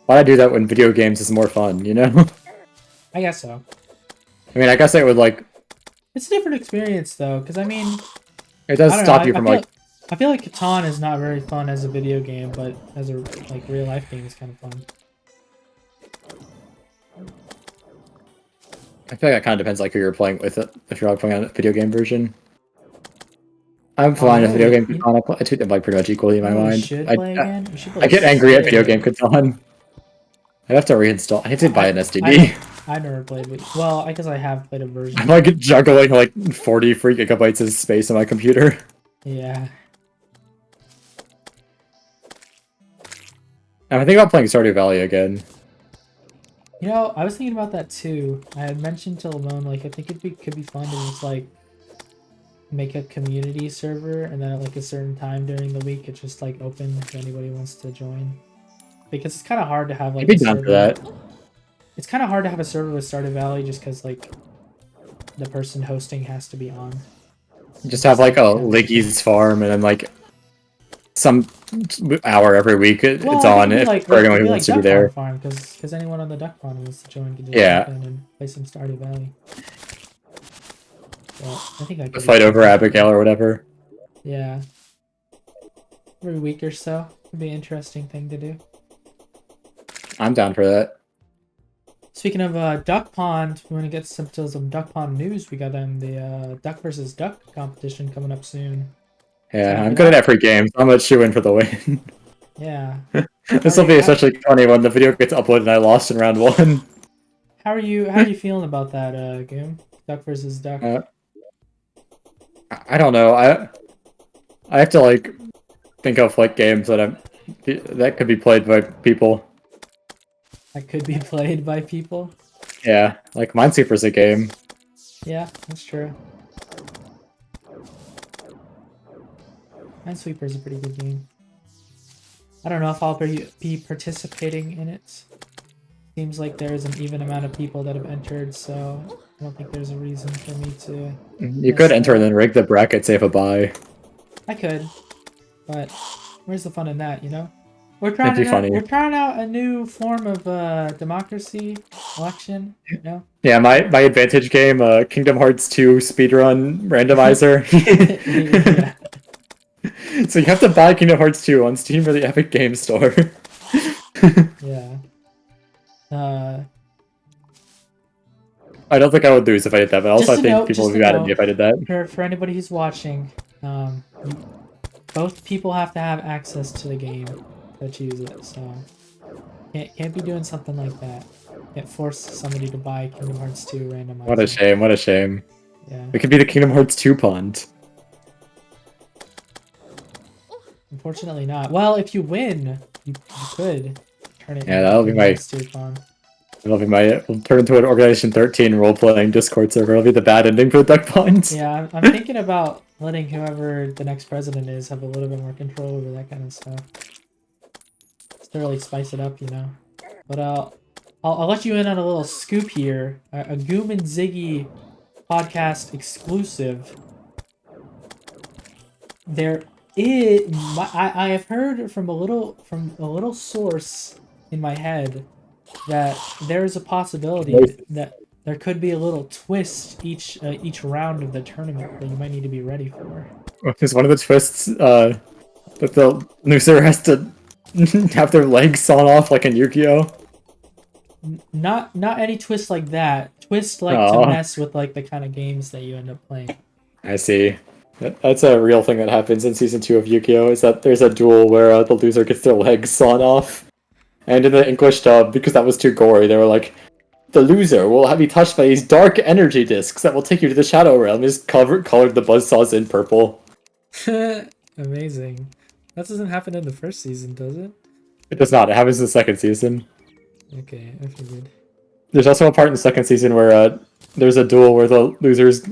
why I do that when video games is more fun, you know? I guess so. I mean, I guess I would like. It's a different experience though, because I mean, it does stop you from like. I feel like Catan is not very fun as a video game, but as a like real life game, it's kind of fun. I feel like that kind of depends like who you're playing with it. If you're like playing on a video game version, I'm fine with video game Catan. I treat them like pretty much equally in my mind. I get angry at video game Catan. I have to reinstall. I have to buy an SSD. I never played it. Well, I guess I have played a version. I'm like juggling like 40 free gigabytes of space on my computer. Yeah. I'm thinking about playing Stardew Valley again. You know, I was thinking about that too. I had mentioned to Lamone, like, I think could be fun to just, like, make a community server, and then at, like, a certain time during the week, it's just, like, open if anybody wants to join. because it's kind of hard to have like I'd be a down server. for that. It's kind of hard to have a server with Stardew Valley just because like the person hosting has to be on. Just have like a Liggy's farm and then like some hour every week it's on if everyone wants to be there. Farm because anyone on the duck farm wants to join can just yeah. jump in and play some Stardew Valley. So I think I could fight over Abigail or whatever. Yeah. Every week or so would be an interesting thing to do. I'm down for that. Speaking of duck pond, we want to get some duck pond news. We got the duck versus duck competition coming up soon. Yeah, I'm good at every game, so I'm gonna shoot in for the win. Yeah. This will be especially funny when the video gets uploaded and I lost in round 1. How are you feeling about that, Goomb? Duck versus duck. I don't know. I have to like think of like games that could be played by people. That could be played by people? Yeah, like Minesweeper's a game. Yeah, that's true. Minesweeper's a pretty good game. I don't know if I'll be participating in it. Seems like there's an even amount of people that have entered, so I don't think there's a reason for me to... You could enter and then rig the bracket, save a buy. I could, but where's the fun in that, you know? We're trying out a new form of democracy election, you know? Yeah, my advantage game, Kingdom Hearts 2 speedrun randomizer. Yeah. So you have to buy Kingdom Hearts 2 on Steam or the Epic Game Store. Yeah. I don't think I would lose if I did that, but also I think people would be mad at me if I did that. For anybody who's watching, both people have to have access to the game to choose it, so can't be doing something like that. Can't force somebody to buy Kingdom Hearts 2 randomized. What a shame, what a shame. Yeah. It could be the Kingdom Hearts 2 pond. Unfortunately not. Well, if you win, you could turn it into that'll be my... We'll turn into an Organization 13 role-playing Discord server. It'll be the bad ending for the duck ponds. Yeah, I'm thinking about letting whoever the next president is have a little bit more control over that kind of stuff. Just to really spice it up, you know. But I'll let you in on a little scoop here. A Goomb and Ziggy Podcast exclusive. I have heard from a little source in my head that there is a possibility that there could be a little twist each round of the tournament that you might need to be ready for. Because one of the twists that the loser has to have their legs sawn off like in Yu-Gi-Oh. Not any twist like that. Twist like to mess with like the kind of games that you end up playing. I see. That's a real thing that happens in Season 2 of Yu-Gi-Oh! Is that there's a duel where the loser gets their legs sawn off. And in the English dub, because that was too gory, they were like, the loser will be touched by these dark energy discs that will take you to the Shadow Realm. Just colored the buzzsaws in purple. Amazing. That doesn't happen in the first season, does it? It does not. It happens in the second season. Okay, I figured. There's also a part in the second season where there's a duel where the losers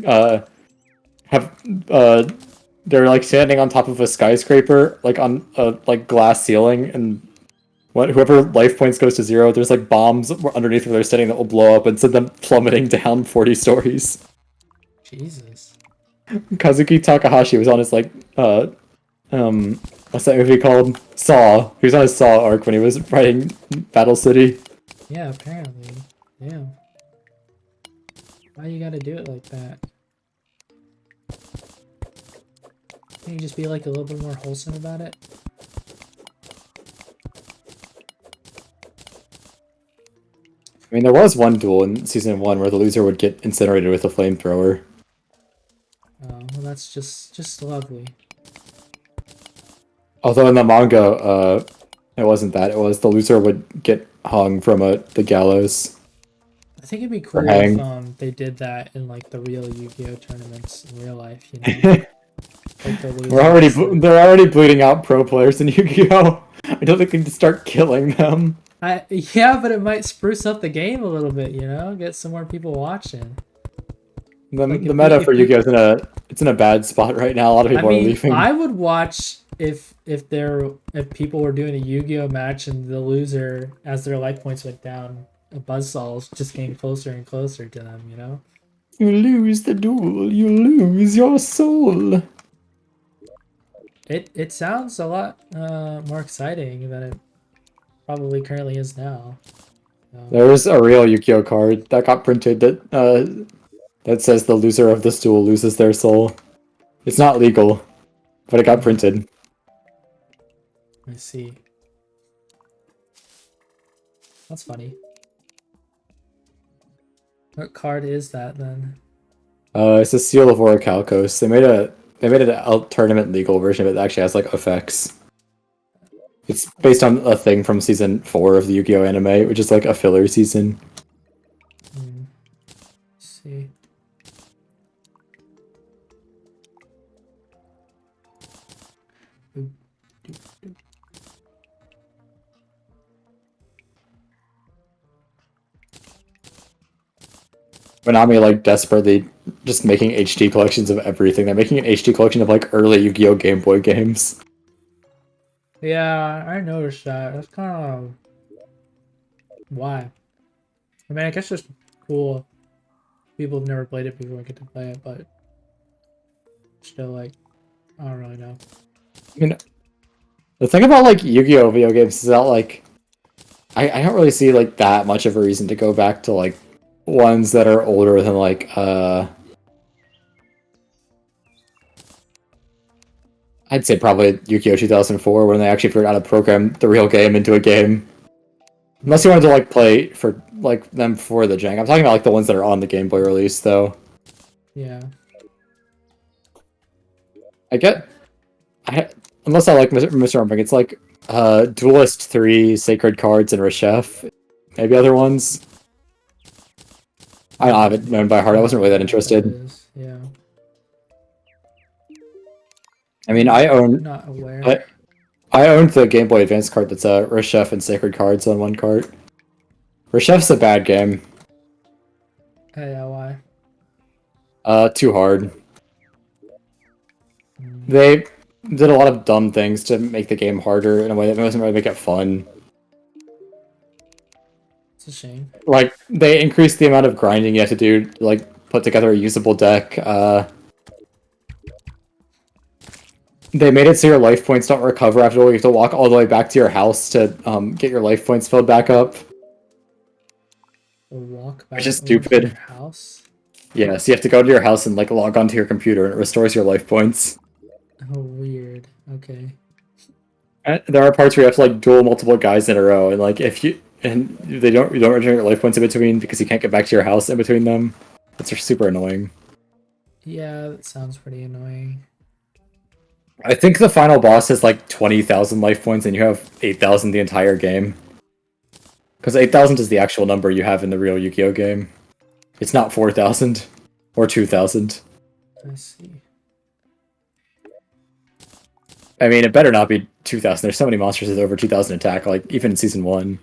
they're like standing on top of a skyscraper, like on a glass ceiling, and whoever life points goes to 0, there's like bombs underneath where they're standing that will blow up and send them plummeting down 40 stories. Jesus. Kazuki Takahashi was on his what's that movie called? Saw. He was on his Saw arc when he was writing Battle City. Yeah, apparently. Damn. Why you gotta do it like that? Can you just be like a little bit more wholesome about it? I mean, there was one duel in Season 1 where the loser would get incinerated with a flamethrower. Oh, well that's just lovely. Although in the manga, it wasn't that. It was the loser would get hung from the gallows. I think it'd be cool if they did that in like the real Yu-Gi-Oh tournaments in real life, you know? Like they're already bleeding out pro players in Yu-Gi-Oh! I don't think we need to start killing them. Yeah, but it might spruce up the game a little bit, you know? Get some more people watching. The meta for Yu-Gi-Oh! It's in a bad spot right now. A lot of people are leaving. I would watch if people were doing a Yu-Gi-Oh match and the loser, as their life points went down, a buzzsaw just came closer and closer to them. You know. You lose the duel, you lose your soul. It sounds a lot more exciting than it probably currently is now. There's a real Yu-Gi-Oh card that got printed that says the loser of this duel loses their soul. It's not legal, but it got printed. I see. That's funny. What card is that then? It's a Seal of Orichalcos. They made a tournament legal version of it that actually has like effects. It's based on a thing from season 4 of the Yu-Gi-Oh anime, which is like a filler season. Let's see. Konami like desperately just making HD collections of everything. They're making an HD collection of like early Yu-Gi-Oh Game Boy games. Yeah, I noticed that. That's kind of why. I mean, I guess it's cool. People have never played it before get to play it, but still, like, I don't really know. I mean, the thing about like Yu-Gi-Oh video games is that like I don't really see like that much of a reason to go back to like ones that are older than like I'd say probably Yu-Gi-Oh 2004 when they actually figured out how to program the real game into a game. Unless you wanted to like play for like them before the jank. I'm talking about like the ones that are on the Game Boy release though. Yeah. Unless I like Mr. Rumping, it's like Duelist 3, Sacred Cards, and Reshef. Maybe other ones. I don't have it known by heart. I wasn't really that interested. Yeah. I mean, I own. Not aware. I owned the Game Boy Advance card that's Reshef and Sacred Cards on one cart. Reshef's a bad game. Yeah, why? Too hard. They did a lot of dumb things to make the game harder in a way that doesn't really make it fun. It's a shame. Like, they increased the amount of grinding you have to do to, like, put together a usable deck. They made it so your life points don't recover after all. You have to walk all the way back to your house to get your life points filled back up. Walk back Which is over stupid. to your house? Yeah, so you have to go to your house and like log onto your computer and it restores your life points. Oh, weird. Okay. And there are parts where you have to like duel multiple guys in a row, and like if you you don't return your life points in between because you can't get back to your house in between them. It's super annoying. Yeah, that sounds pretty annoying. I think the final boss has like 20,000 life points and you have 8,000 the entire game. Because 8,000 is the actual number you have in the real Yu-Gi-Oh game. It's not 4,000 or 2,000. I see. I mean, it better not be 2,000. There's so many monsters with over 2,000 attack, like even in Season 1.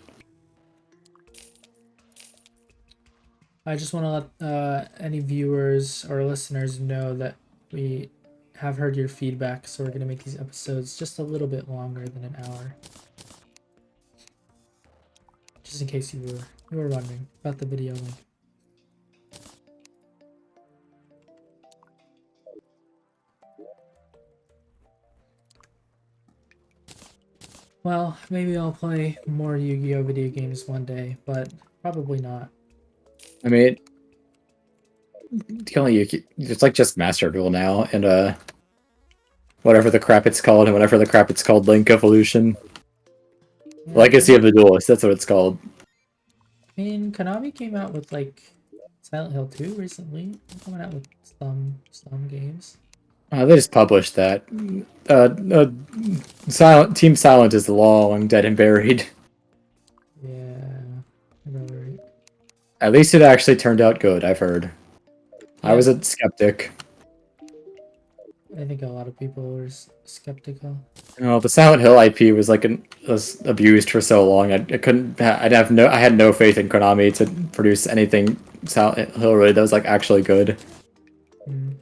I just want to let any viewers or listeners know that we have heard your feedback, so we're going to make these episodes just a little bit longer than an hour. Just in case you were wondering about the video link. Well, maybe I'll play more Yu-Gi-Oh video games one day, but probably not. I mean, it's like just Master Duel now, and whatever the crap it's called, and whatever the crap it's called, Link Evolution. Yeah. Legacy of the Duelist, that's what it's called. I mean, Konami came out with like Silent Hill 2 recently. They're coming out with some games. They just published that. Team Silent is long dead and buried. Yeah, right. At least it actually turned out good, I've heard. I was a skeptic. I think a lot of people were skeptical. No, the Silent Hill IP was like was abused for so long. I had no faith in Konami to produce anything Silent Hill really that was like actually good. Mm.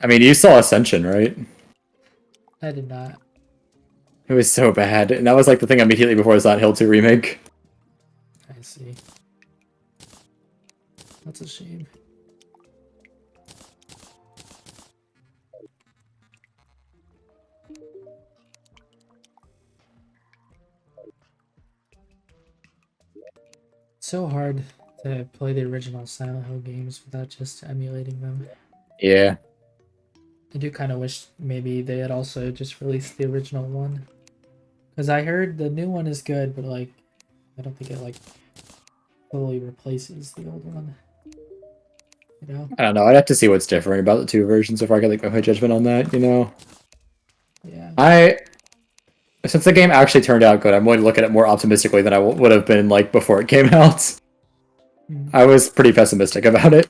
I mean, you saw Ascension, right? I did not. It was so bad, and that was like the thing immediately before the Silent Hill 2 remake. I see. That's a shame. It's so hard to play the original Silent Hill games without just emulating them. Yeah. I do kind of wish maybe they had also just released the original one. Because I heard the new one is good, but like, I don't think it like fully replaces the old one. You know? I don't know. I'd have to see what's different about the two versions before I can like make my judgment on that. You know. Yeah. Since the game actually turned out good, I'm going to look at it more optimistically than I would have been like before it came out. I was pretty pessimistic about it.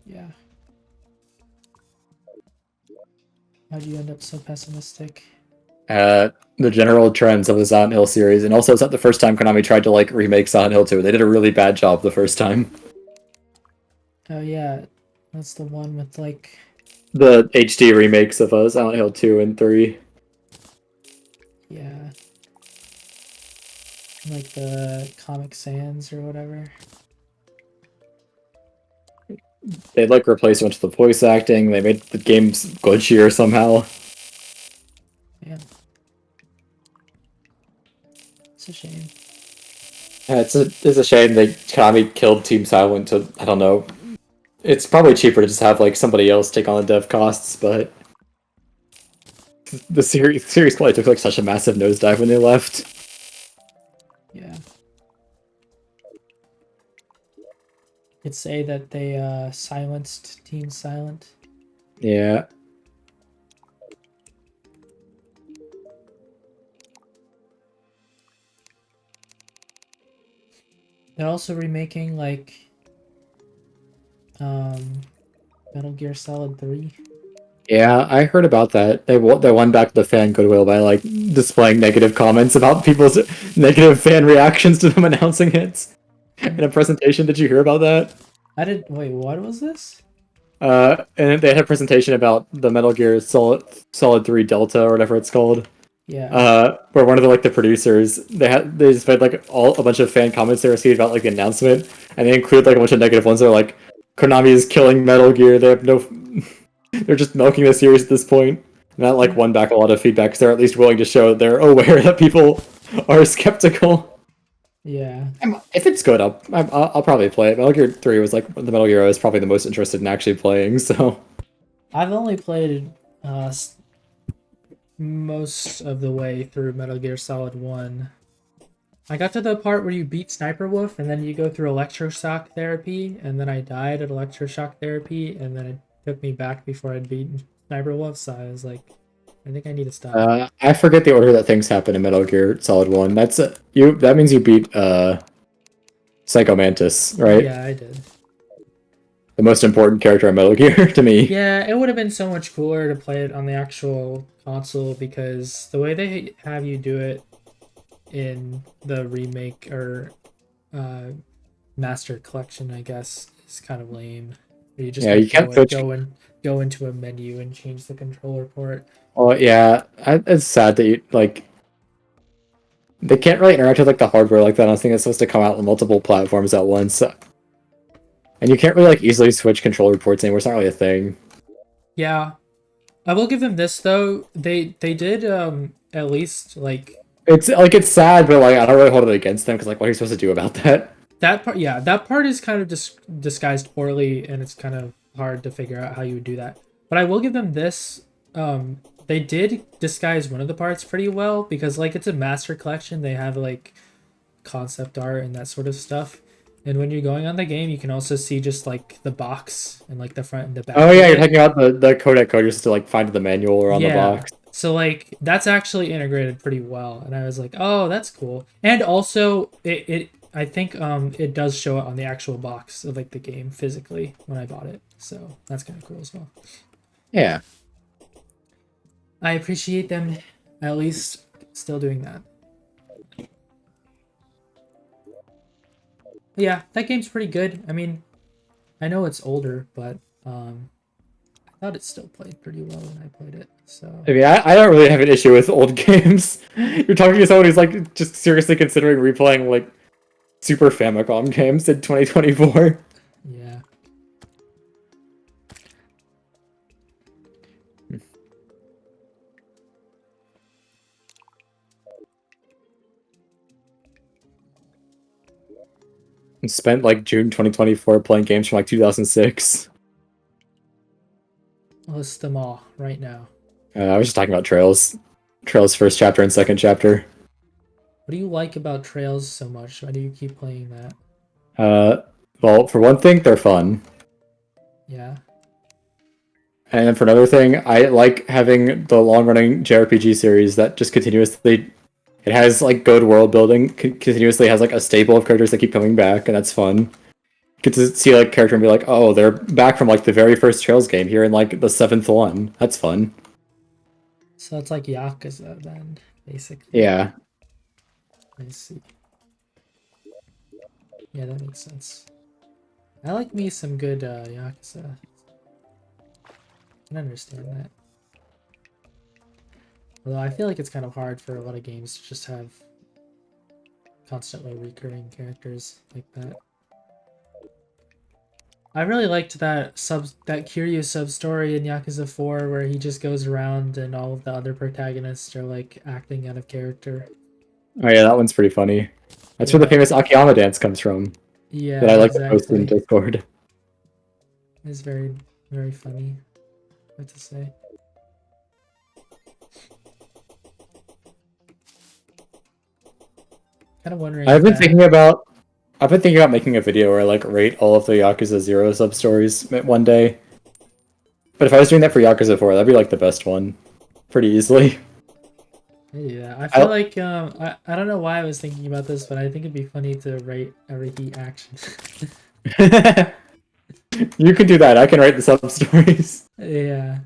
Yeah. How'd you end up so pessimistic? The general trends of the Silent Hill series, and also it's not the first time Konami tried to like remake Silent Hill 2. They did a really bad job the first time. Oh yeah, that's the one with like The HD remakes of Silent Hill 2 and 3. yeah, like the Comic Sans or whatever. They like replaced a bunch of the voice acting. They made the games glitchier somehow. Yeah, it's a shame. Yeah, it's a shame they Konami killed Team Silent to, I don't know. It's probably cheaper to just have like somebody else take on the dev costs, but the series probably took like such a massive nosedive when they left. Yeah. Could say that they silenced Team Silent. Yeah. They're also remaking like Metal Gear Solid 3. Yeah, I heard about that. They won back the fan goodwill by like displaying negative comments about people's negative fan reactions to them announcing it in a presentation. Did you hear about that? I did. Wait, what was this? And they had a presentation about the Metal Gear Solid 3 Delta or whatever it's called. Yeah. Where one of the producers they displayed like a bunch of fan comments they received about like the announcement, and they include like a bunch of negative ones. They're like, Konami is killing Metal Gear. They have no. They're just milking the series at this point. And that like won back a lot of feedback because they're at least willing to show that they're aware that people are skeptical. Yeah. If it's good, I'll probably play it. Metal Gear 3 was like the Metal Gear I was probably the most interested in actually playing. So I've only played most of the way through Metal Gear Solid 1. I got to the part where you beat Sniper Wolf and then you go through electroshock therapy, and then I died at electroshock therapy, and then it took me back before I'd beaten Sniper Wolf, so I was like, I think I need to stop. I forget the order that things happen in Metal Gear Solid 1. That's you. That means you beat Psycho Mantis, right? Yeah, I did. The most important character in Metal Gear to me. Yeah, it would have been so much cooler to play it on the actual console, because the way they have you do it in the remake or master collection, I guess, is kind of lame. You just You can't go into a menu and change the controller port. Well, yeah, it's sad that you like. They can't really interact with like the hardware like that. I think it's supposed to come out on multiple platforms at once, and you can't really like easily switch controller ports anymore. It's not really a thing. Yeah, I will give them this though. They did at least like it's sad, but like I don't really hold it against them because like what are you supposed to do about that? that part. Yeah, that part is kind of disguised poorly, and it's kind of hard to figure out how you would do that. But I will give them this. They did disguise one of the parts pretty well, because like it's a master collection. They have like concept art and that sort of stuff. And when you're going on the game, you can also see just like the box and like the front and the back. Oh yeah, you're talking about the codec code just to like find the manual or on the box. So like that's actually integrated pretty well, and I was like, oh, that's cool. And also it I think it does show it on the actual box of like the game physically when I bought it. So that's kind of cool as well. Yeah. I appreciate them at least still doing that. Yeah, that game's pretty good. I mean, I know it's older, but thought it still played pretty well when I played it. So I mean, I don't really have an issue with old games. You're talking to someone who's like just seriously considering replaying like Super Famicom games in 2024. yeah. Spent like June 2024 playing games from like 2006. I'll list them all right now. I was just talking about Trails. Trails first chapter and second chapter. What do you like about Trails so much? Why do you keep playing that? Well, for one thing, they're fun. Yeah. And then for another thing, I like having the long-running JRPG series that just continuously... It has, like, good world building, continuously has, like, a stable of characters that keep coming back, and that's fun. Get to see, like, a character and be like, oh, they're back from, like, the very first Trails game here in, like, the 7th one. That's fun. So it's like Yakuza then, basically. Yeah. I see. Yeah, that makes sense. I like me some good Yakuza. I can understand that. Although I feel like it's kind of hard for a lot of games to just have constantly recurring characters like that. I really liked that Kiryu sub-story in Yakuza 4 where he just goes around and all of the other protagonists are like acting out of character. Oh yeah, that one's pretty funny. That's where the famous Akiyama dance comes from. Yeah, that I like to post in Discord. It's very, very funny. What to say? Kind of wondering. I've been thinking about making a video where I like rate all of the Yakuza 0 sub stories one day. But if I was doing that for Yakuza 4, that'd be like the best one, pretty easily. Yeah, I feel like I don't know why I was thinking about this, but I think it'd be funny to rate every heat action. You can do that. I can write the sub stories. Yeah.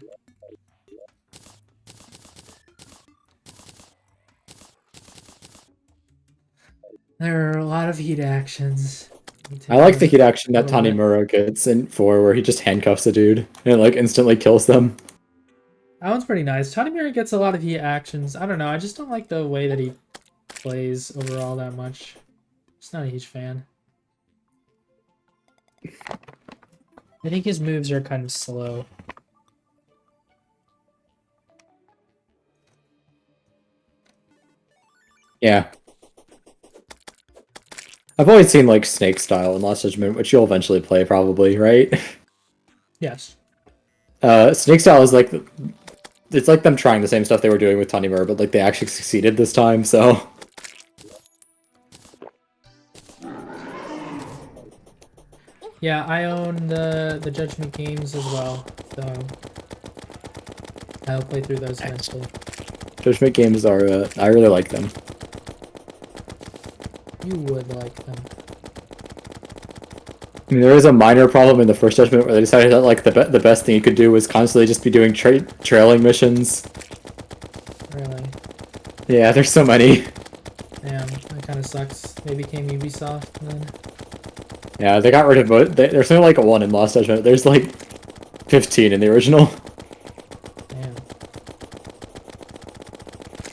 There are a lot of heat actions. I like the heat action that Tanimura gets in 4, where he just handcuffs a dude and like instantly kills them. That one's pretty nice. Tanimura gets a lot of heat actions. I don't know. I just don't like the way that he plays overall that much. Just not a huge fan. I think his moves are kind of slow. Yeah. I've always seen like Snake style in Lost Judgment, which you'll eventually play probably, right? Yes. Snake style is like it's like them trying the same stuff they were doing with Tanimura, but like they actually succeeded this time, so yeah, I own the Judgment games as well, so I'll play through those eventually. Judgment games are I really like them. You would like them. I mean, there is a minor problem in the first Judgment where they decided that like the best thing you could do was constantly just be doing trailing missions. Really? Yeah, there's so many. Damn, that kind of sucks. They became Ubisoft then. Yeah, they got rid of both. There's only like one in Lost Judgment. There's like 15 in the original. Damn.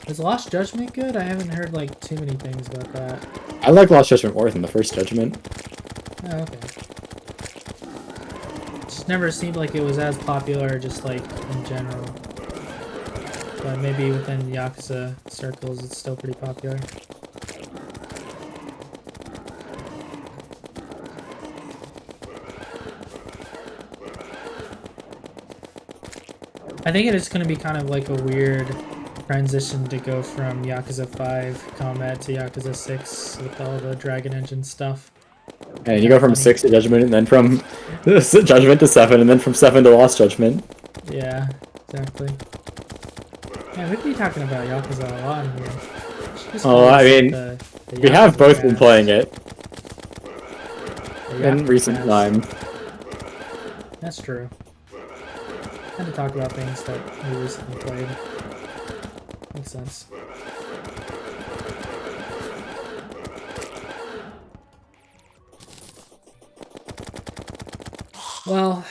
Is Lost Judgment good? I haven't heard like too many things about that. I like Lost Judgment more than the first Judgment. Oh, okay. Just never seemed like it was as popular, just like in general. But maybe within Yakuza circles, it's still pretty popular. I think it is going to be kind of like a weird transition to go from Yakuza 5 combat to Yakuza 6 with all the Dragon Engine stuff. And you go from 6 to Judgment, and then from Judgment to 7, and then from 7 to Lost Judgment. Yeah, exactly. Yeah, we'd be talking about Yakuza a lot in here. Oh, I mean, we have both been playing it in recent time. That's true. And to talk about things that we recently played. Makes sense. Well,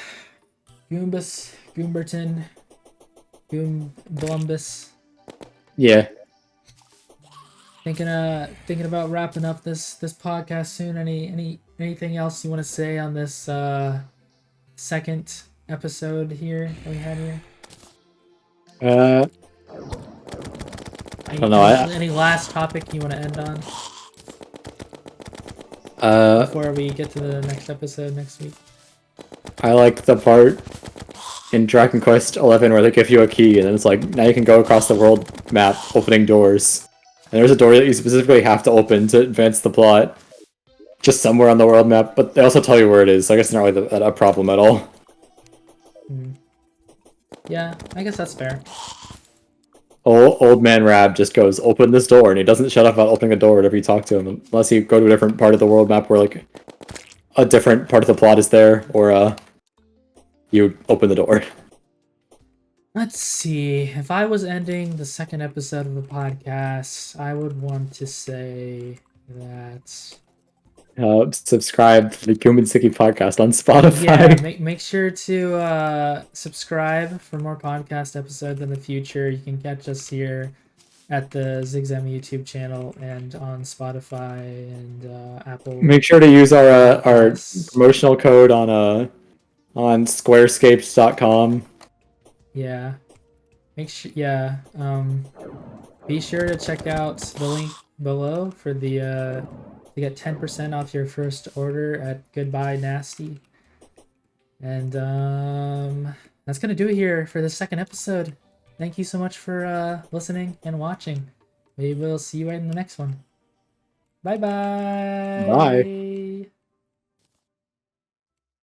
Goombus Goomberton, Limbus. Yeah. Thinking about wrapping up this podcast soon. Anything else you want to say on this second episode here that we had here? I don't know. Any last topic you want to end on before we get to the next episode next week? I like the part in Dragon Quest XI where they give you a key and then it's like now you can go across the world map opening doors. And there's a door that you specifically have to open to advance the plot. Just somewhere on the world map, but they also tell you where it is, so I guess it's not really a problem at all. Yeah, I guess that's fair. Old man Rab just goes, open this door, and he doesn't shut up about opening a door whenever you talk to him, unless you go to a different part of the world map where, like, a different part of the plot is there, or, you open the door. Let's see. If I was ending the second episode of the podcast, I would want to say that... subscribe to the Goomb and Ziggy Podcast on Spotify. Yeah, make sure to subscribe for more podcast episodes in the future. You can catch us here at the Zigzam YouTube channel and on Spotify and Apple. Make sure to use our promotional code on squarescapes.com. Yeah. Make sure be sure to check out the link below for the to get 10% off your first order at Goodbye Nasty. And that's gonna do it here for the second episode. Thank you so much for listening and watching. We will see you in the next one. Bye-bye. Bye.